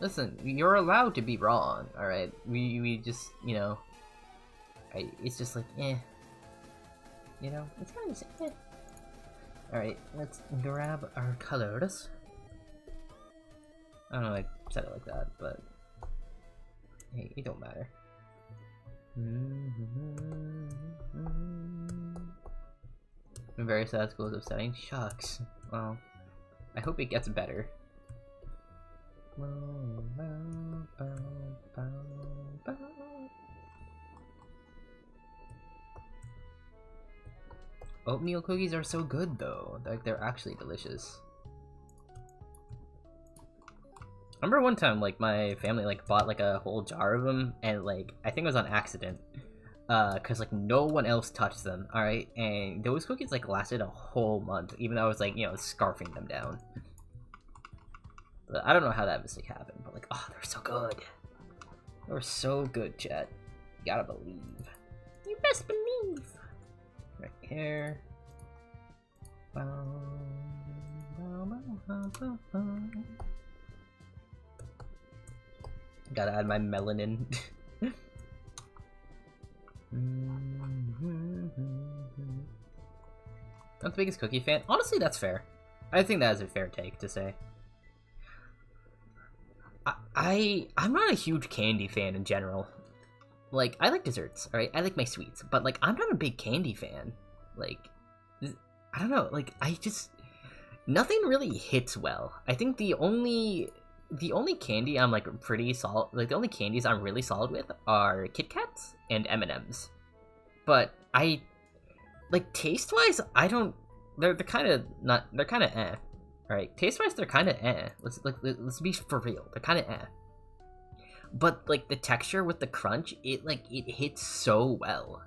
Listen, you're allowed to be wrong, alright? We just, you know... it's just like, eh. You know? It's kind of just, eh. Alright, let's grab our colors. I don't know why I said it like that, but... hey, it don't matter. Various schools of setting. Shucks. Well, I hope it gets better. Oatmeal cookies are so good though. Like, they're actually delicious. I remember one time, like, my family, like, bought, like, a whole jar of them, and, like, I think it was on accident. Cause, like, no one else touched them, alright? And those cookies, like, lasted a whole month, even though I was, like, you know, scarfing them down. But I don't know how that mistake happened, but, like, oh, they're so good. They're so good, chat. You gotta believe. You best believe. Right here. Gotta add my melanin. Not the biggest cookie fan. Honestly, that's fair. I think that is a fair take to say. I'm not a huge candy fan in general. Like, I like desserts, alright? I like my sweets, but, like, I'm not a big candy fan. Like, I don't know, like, nothing really hits well. I think the only candy I'm, like, pretty solid, like, the only candies I'm really solid with are Kit Kats and M&M's. But like, taste-wise, they're kind of eh. Alright, taste-wise, they're kind of eh. Let's be for real, they're kind of eh. But, like, the texture with the crunch, it hits so well.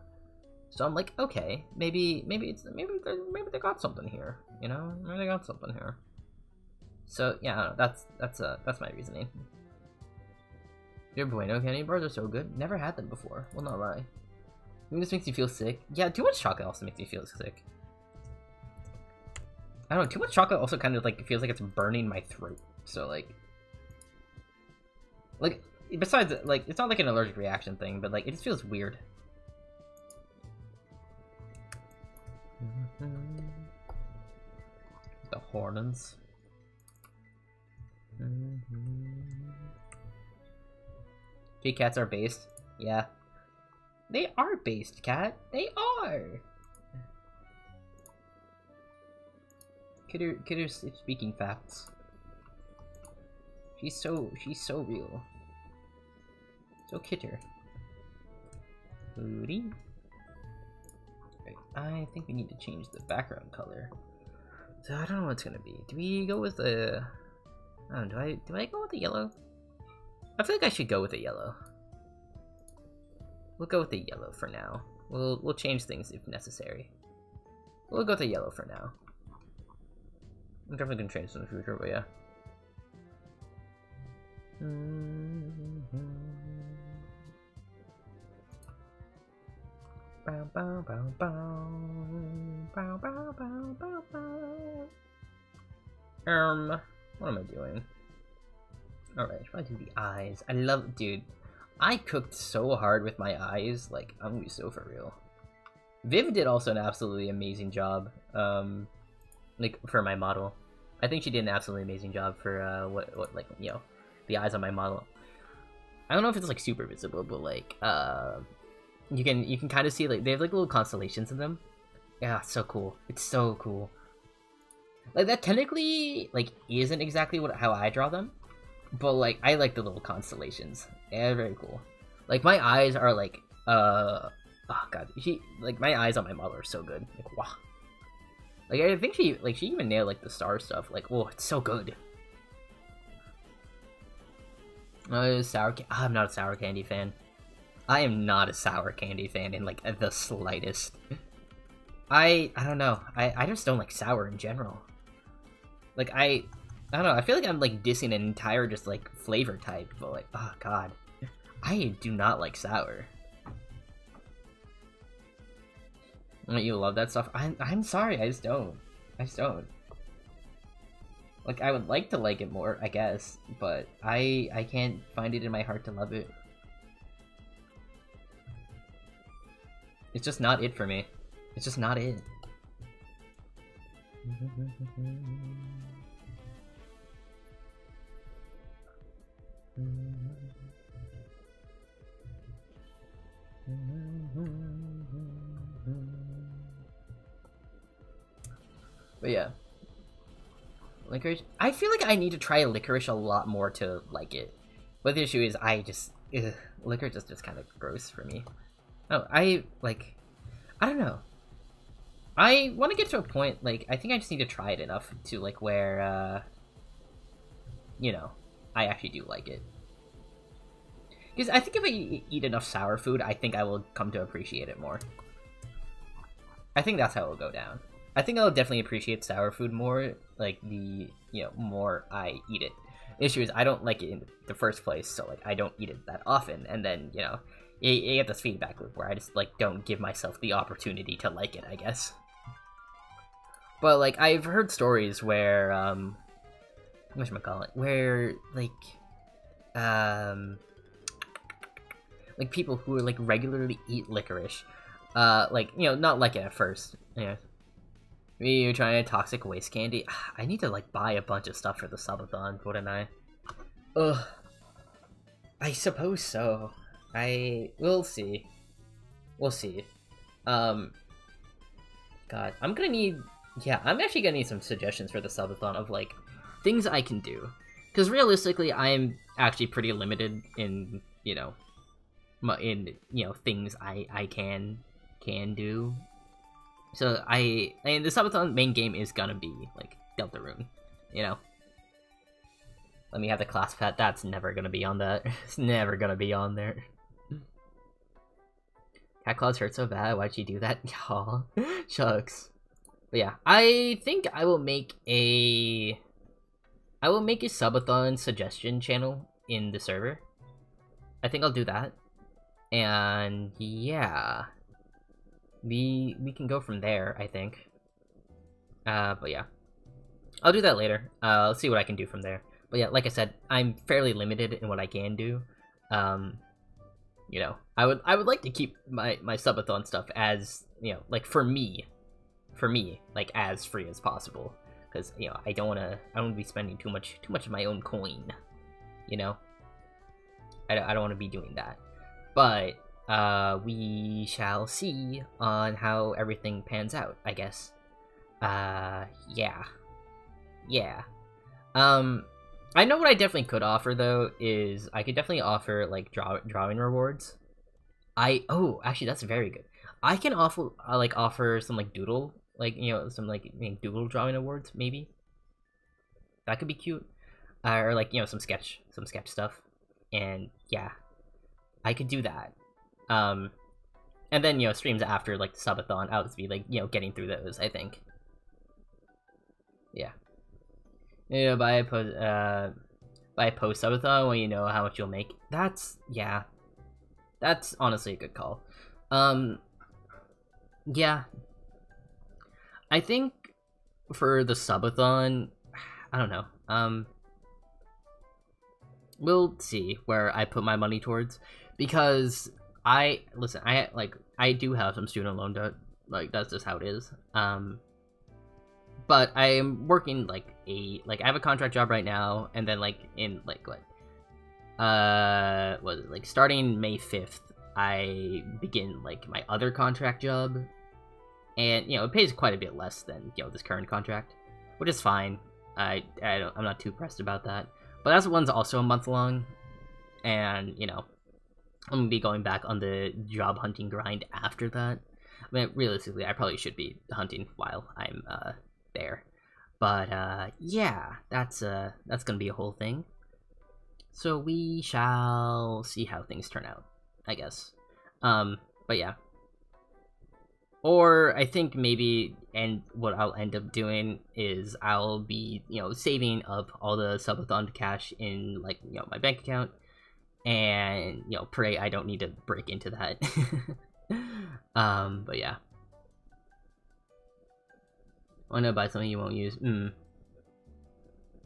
So I'm like, okay, maybe they got something here, you know? Maybe they got something here. So yeah, I don't know, that's my reasoning. Your Bueno candy bars are so good. Never had them before. Will not lie. Maybe this makes you feel sick. Yeah, too much chocolate also makes me feel sick. I don't know. Too much chocolate also kind of like feels like it's burning my throat. So like besides, like, it's not like an allergic reaction thing, but like it just feels weird. The Hornets. Kit Kats are based. Yeah. They are based, Cat. They are. Kidder's speaking facts. She's so real. So Kidder. Booty. Right, I think we need to change the background color. So I don't know what it's gonna be. Do we go with the? I don't know. Do I go with the yellow? I feel like I should go with the yellow. We'll go with the yellow for now. We'll change things if necessary. We'll go with the yellow for now. I'm definitely gonna change in the future, but yeah. What am I doing? Alright, should I do the eyes? I love, dude. I cooked so hard with my eyes, like, I'm gonna be so for real. Viv did also an absolutely amazing job, like, for my model. I think she did an absolutely amazing job for, what, like, you know, the eyes on my model. I don't know if it's, like, super visible, but, like, you can kind of see, like, they have, like, little constellations in them. Yeah, it's so cool. It's so cool. Like, that technically, like, isn't exactly how I draw them, but, like, I like the little constellations. Yeah, very cool. Like, my eyes are, like, oh, god. Like, my eyes on my model are so good. Like, wow. Like, I think she even nailed, like, the star stuff. Like, oh, it's so good. I'm not a sour candy fan. I am not a sour candy fan in, like, the slightest. I don't know. I just don't like sour in general. Like, I don't know. I feel like I'm, like, dissing an entire just, like, flavor type. But, like, oh, god. I do not like sour. You love that stuff. I'm sorry, I just don't. Like, I would like to like it more, I guess, but I can't find it in my heart to love it. It's just not it for me. It's just not it. But yeah. Licorice? I feel like I need to try licorice a lot more to like it. But the issue is licorice is just kind of gross for me. Oh, I don't know. I want to get to a point, like, I think I just need to try it enough to, like, where, you know, I actually do like it. Because I think if I eat enough sour food, I think I will come to appreciate it more. I think that's how it will go down. I think I'll definitely appreciate sour food more, like, more I eat it. The issue is I don't like it in the first place, so, like, I don't eat it that often, and then, you know, you get this feedback loop where I just, like, don't give myself the opportunity to like it, I guess. But, like, I've heard stories where, whatchamacallit, where, like people who, like, regularly eat licorice, like, you know, not like it at first, yeah. You're trying to toxic waste candy? I need to, like, buy a bunch of stuff for the subathon, wouldn't I? Ugh. I suppose so. We'll see. We'll see. God, I'm gonna need... Yeah, I'm actually gonna need some suggestions for the subathon of, like, things I can do. Because realistically, I'm actually pretty limited in, you know, things I can do. So the subathon main game is gonna be, like, Deltarune, you know? Let me have the class pet. That's never gonna be on that. It's never gonna be on there. Cat claws hurt so bad. Why'd she do that? Aw, shucks. But yeah, I think I will make a subathon suggestion channel in the server. I think I'll do that. And yeah, we can go from there, I think. But yeah, I'll do that later. I'll see what I can do from there. But yeah, like I said, I'm fairly limited in what I can do. You know, I would like to keep my subathon stuff as, you know, like, for me, like, as free as possible, because, you know, I don't want to be spending too much of my own coin, you know. I don't want to be doing that. But we shall see on how everything pans out, I guess. Yeah. I know what I definitely could offer, though, is I could definitely offer, like, drawing rewards. Actually, that's very good. I can offer some, like, doodle, like, you know, some, like, doodle drawing awards, maybe. That could be cute. Or, like, you know, some sketch stuff. And, yeah. I could do that. And then, you know, streams after, like, the subathon, I'll just be, like, you know, getting through those, I think. Yeah. Yeah, buy a post subathon when you know how much you'll make. That's honestly a good call. Yeah. I think for the subathon, I don't know. We'll see where I put my money towards, because I do have some student loan debt. Like, that's just how it is. But I am working, like, I have a contract job right now, and then, like, in, like, starting May 5th, I begin, like, my other contract job, and, you know, it pays quite a bit less than, you know, this current contract, which is fine. I'm not too pressed about that, but that one's also a month long, and, you know, I'm gonna be going back on the job hunting grind after that. I mean, realistically, I probably should be hunting while I'm, there, but yeah, that's gonna be a whole thing, so we shall see how things turn out, I guess. But yeah, or I think maybe, and what I'll end up doing is I'll be, you know, saving up all the subathon cash in, like, you know, my bank account, and, you know, pray I don't need to break into that. But yeah. Want to buy something you won't use.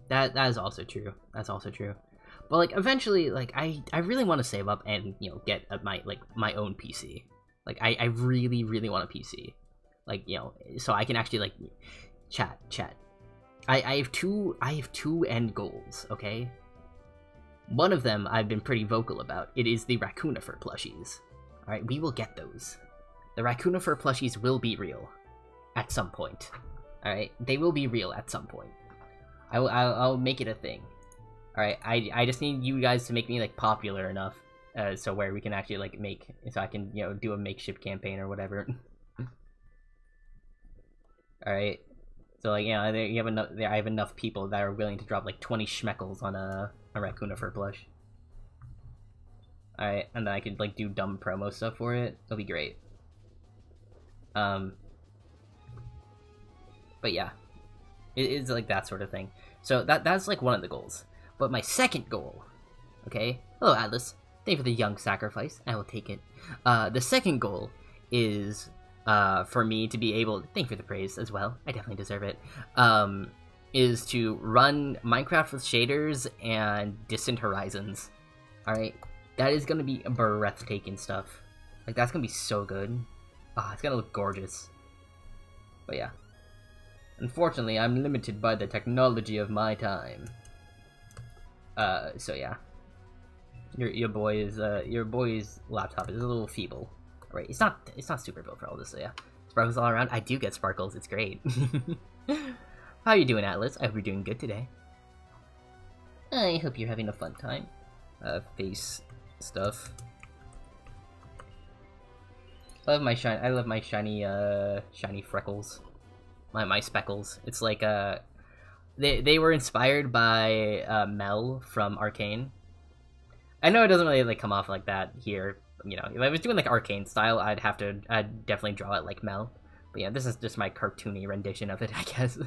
That is also true. That's also true. But like eventually, like I really want to save up and get my own PC. Like I really want a PC. Like so I can actually like chat. I have two end goals. Okay. One of them I've been pretty vocal about. It is the Raccoonifer plushies. All right, we will get those. The Raccoonifer plushies will be real at some point. All right, they will be real at some point. I'll make it a thing. All right, I just need you guys to make me like popular enough, so where we can actually like so I can do a makeshift campaign or whatever. All right, so like you have enough. I have enough people that are willing to drop like 20 schmeckles on a Raccoonifer plush. All right, and then I could like do dumb promo stuff for it. It'll be great. But yeah, it's like that sort of thing. So that's like one of the goals. But my second goal, okay? Hello, Atlas. Thank you for the young sacrifice. I will take it. The second goal is for me to be able. Thank you for the praise as well. I definitely deserve it. Is to run Minecraft with shaders and Distant Horizons. All right, that is gonna be breathtaking stuff. Like that's gonna be so good. Ah, it's gonna look gorgeous. But yeah. Unfortunately, I'm limited by the technology of my time. So yeah. Your boy's laptop is a little feeble. Right, it's not super built for all this, so yeah. Sparkles all around. I do get sparkles, it's great. How you doing, Atlas? I hope you're doing good today. I hope you're having a fun time. Face stuff. I love my shiny freckles. My speckles. It's like they were inspired by Mel from Arcane. I know it doesn't really like come off like that here. If I was doing like Arcane style, I'd definitely draw it like Mel. But yeah, this is just my cartoony rendition of it, I guess.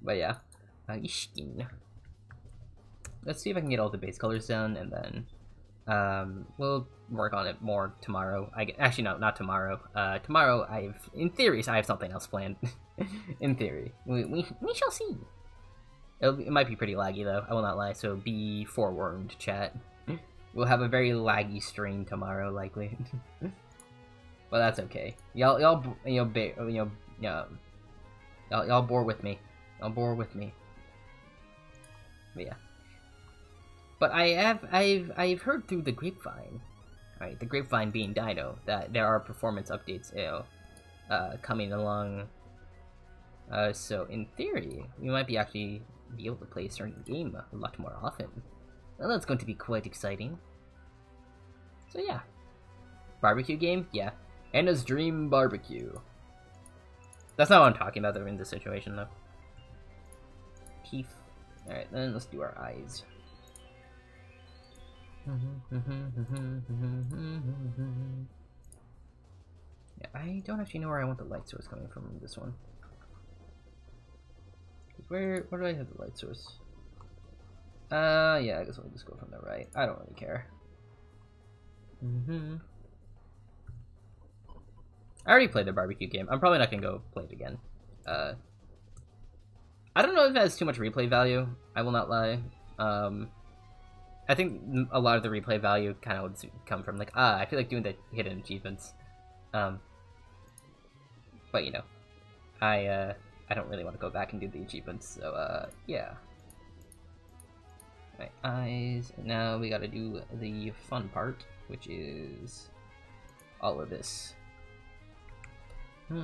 But yeah, let's see if I can get all the base colors down, and then we'll work on it more tomorrow. Actually, no, not tomorrow. Tomorrow in theory, I have something else planned. In theory, we shall see. It might be pretty laggy though. I will not lie. So be forewarned, chat. We'll have a very laggy stream tomorrow, likely. But that's okay. Y'all bore with me. Y'all bore with me. But yeah. But I've heard through the grapevine, right? The grapevine being Dino, that there are performance updates, coming along. So in theory, we might be actually be able to play a certain game a lot more often. Well, that's going to be quite exciting. So yeah, barbecue game, yeah. Anna's Dream Barbecue. That's not what I'm talking about though in this situation though. Teeth. All right, then let's do our eyes. Yeah, I don't actually know where I want the light source coming from in this one. Where do I have the light source? Yeah, I guess I'll just go from the right. I don't really care. I already played the barbecue game. I'm probably not gonna go play it again. I don't know if it has too much replay value. I will not lie. I think a lot of the replay value kind of would come from like, I feel like doing the hidden achievements. But I don't really want to go back and do the achievements, so yeah. My eyes. Now we gotta do the fun part, which is all of this. Oh.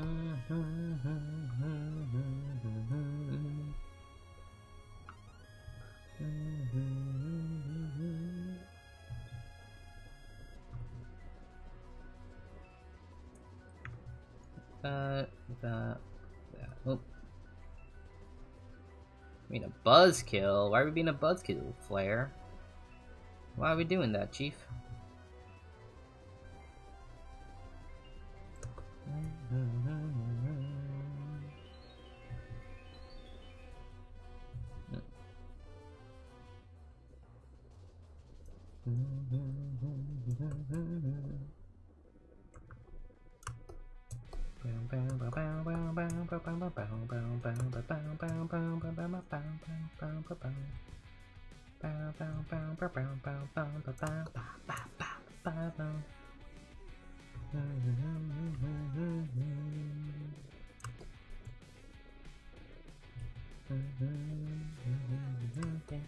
I mean, a buzzkill? Why are we being a buzzkill, Flare? Why are we doing that, Chief?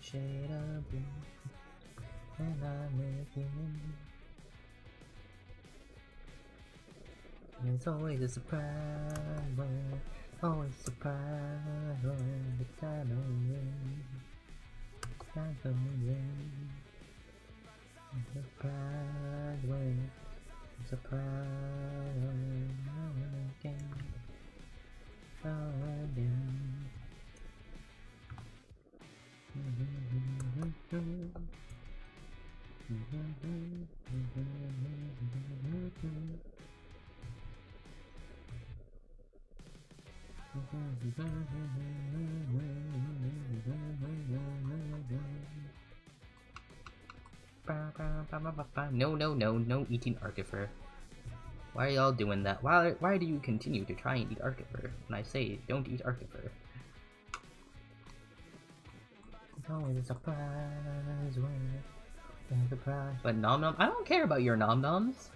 Shade of blue, and I'm with you. It's always a surprise when, always a surprise when the time of year, time of year. Surprise when, surprise when I can slow it down. No eating Arcifer. Why are y'all doing that? Why do you continue to try and eat Arcifer when I say don't eat Arcifer? It's always a surprise when a surprise. But nom nom, I don't care about your nom noms.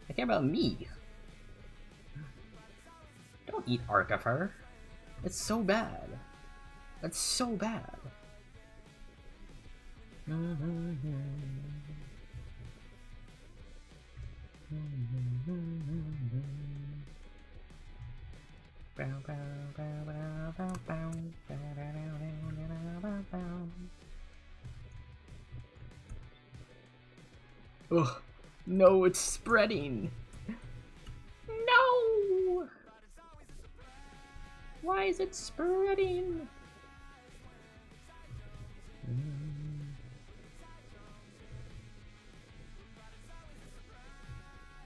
I care about me. Don't eat Arcifer. It's so bad. That's so bad. Ugh, no, it's spreading. No! Why is it spreading?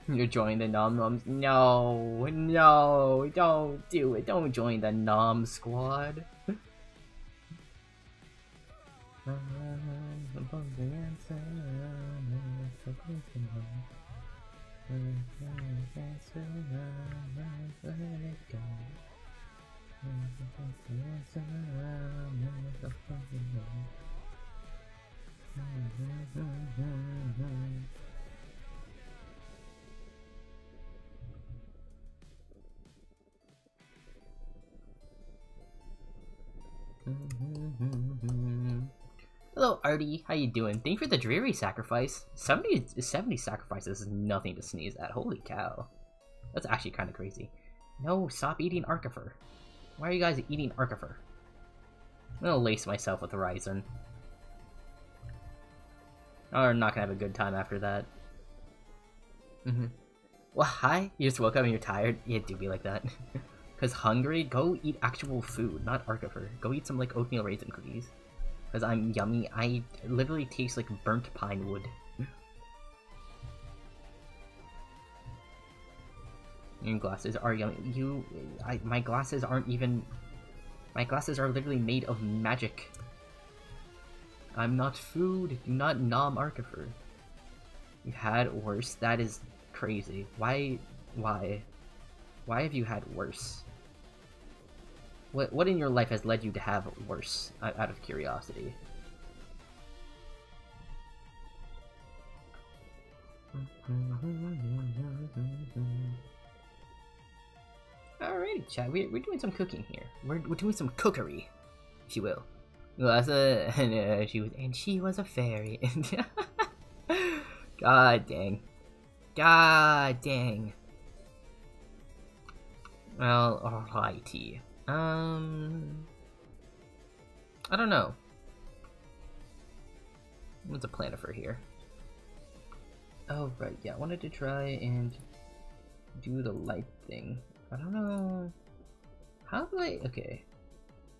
You're joining the nom noms. No, no, don't do it. Don't join the nom squad. Hello Artie, how you doing? Thank you for the dreary sacrifice. 70 sacrifices is nothing to sneeze at. Holy cow. That's actually kind of crazy. No, stop eating Arcifer. Why are you guys eating Arcifer? I'm gonna lace myself with Horizon. I'm not gonna have a good time after that. Well, hi, you just woke up and you're tired? Yeah, do be like that. Cause hungry? Go eat actual food, not Arcifer. Go eat some like oatmeal raisin cookies. Cause I'm yummy. I literally taste like burnt pine wood. Your glasses are yummy. My glasses aren't even... My glasses are literally made of magic. I'm not food. Do not nom Arcifer. You had worse? That is crazy. Why? Why have you had worse? What in your life has led you to have worse, out of curiosity? Alrighty, chat. We're doing some cooking here. We're doing some cookery, if you will. Well, she was a fairy. God dang. God dang. Well, alrighty. I don't know. What's a plan for here? Oh, right, yeah, I wanted to try and do the light thing. I don't know. How do I... Okay.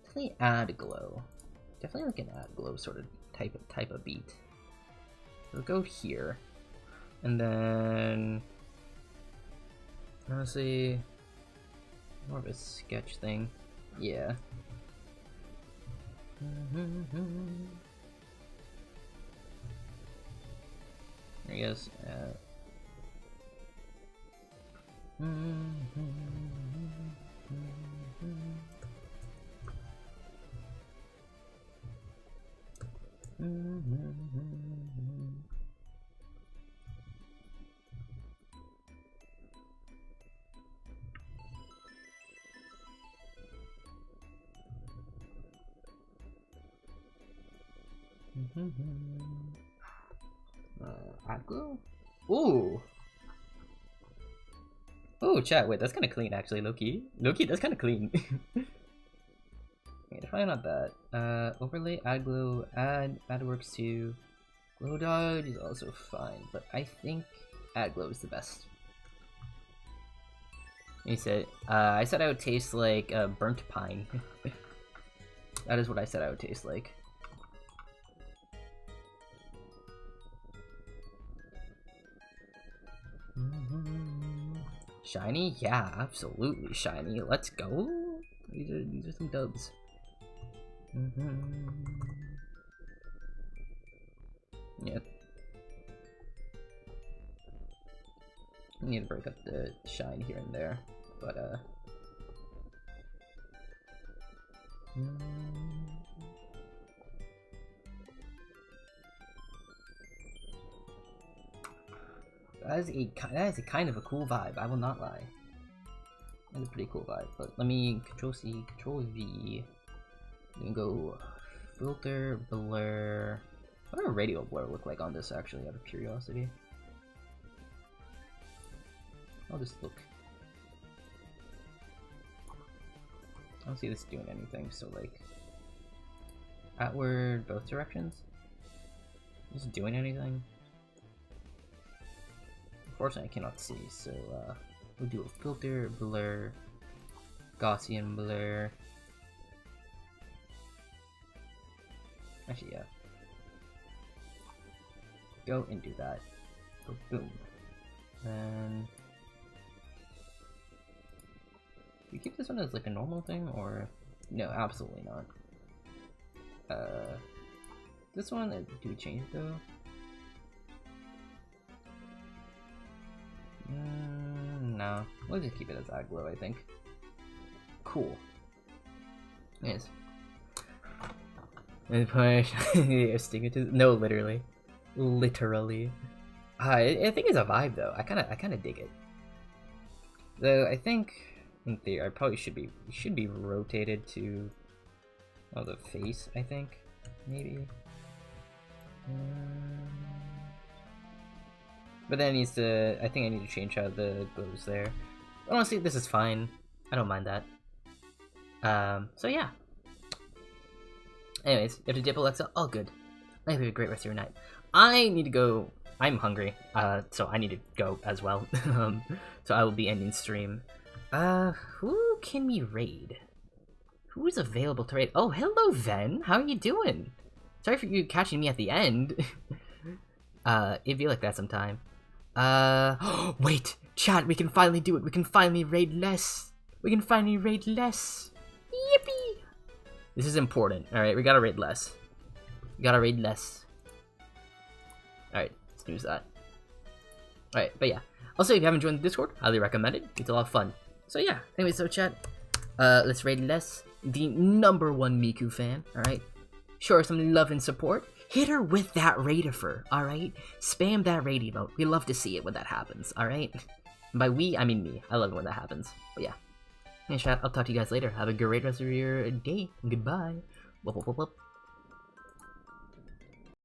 Definitely add glow. Definitely like an add glow sort of type of beat. We'll go here. And then... honestly... more of a sketch thing. Yeah. I guess. Aggro? Ooh! Oh, chat, wait, that's kind of clean actually, Loki. Loki, that's kind of clean. Okay, probably not that. Overlay, add glow, add works too. Glow dodge is also fine, but I think add glow is the best. He said, I said I would taste like burnt pine. That is what I said I would taste like. Shiny? Yeah, absolutely shiny. Let's go. These are some dubs. Yep. I need to break up the shine here and there, but that is a kind of a cool vibe, I will not lie. That's a pretty cool vibe, but let me Control C, Control V, then go filter, blur. What does radial blur look like on this actually, out of curiosity? I'll just look. I don't see this doing anything, so like outward both directions? Is it doing anything? Unfortunately I cannot see, so we'll do a filter, blur, Gaussian blur. Actually, yeah. Go and do that. Go boom. And do you keep this one as like a normal thing, or no? Absolutely not. This one, do we change it though? No, we'll just keep it as Aglow, I think. Cool. Yes. And push. Stick it to no, literally. I think it's a vibe though. I kind of dig it. Though I think in theory I probably should be rotated to the face. I think maybe. But then it needs to. I think I need to change how the glows there. But honestly, this is fine. I don't mind that. So yeah. Anyways, you have to dip, Alexa. All good. I hope you have a great rest of your night. I need to go. I'm hungry, so I need to go as well. So I will be ending stream. Who can we raid? Who is available to raid? Oh, hello, Ven. How are you doing? Sorry for you catching me at the end. It'd be like that sometime. Wait, chat, we can finally do it. We can finally raid less. We can finally raid less. Yippee! This is important. Alright, we gotta raid less. We gotta raid less. Alright, let's do that. Alright, but yeah. Also, if you haven't joined the Discord, highly recommend it. It's a lot of fun. So yeah, anyway, so chat, let's raid less. The #1 Miku fan, alright? Show her some love and support. Hit her with that raidifer, alright? Spam that raid emote. We love to see it when that happens, alright? By we, I mean me. I love it when that happens. But yeah. Hey chat, I'll talk to you guys later. Have a great rest of your day. Goodbye. Whoop, whoop, whoop, whoop.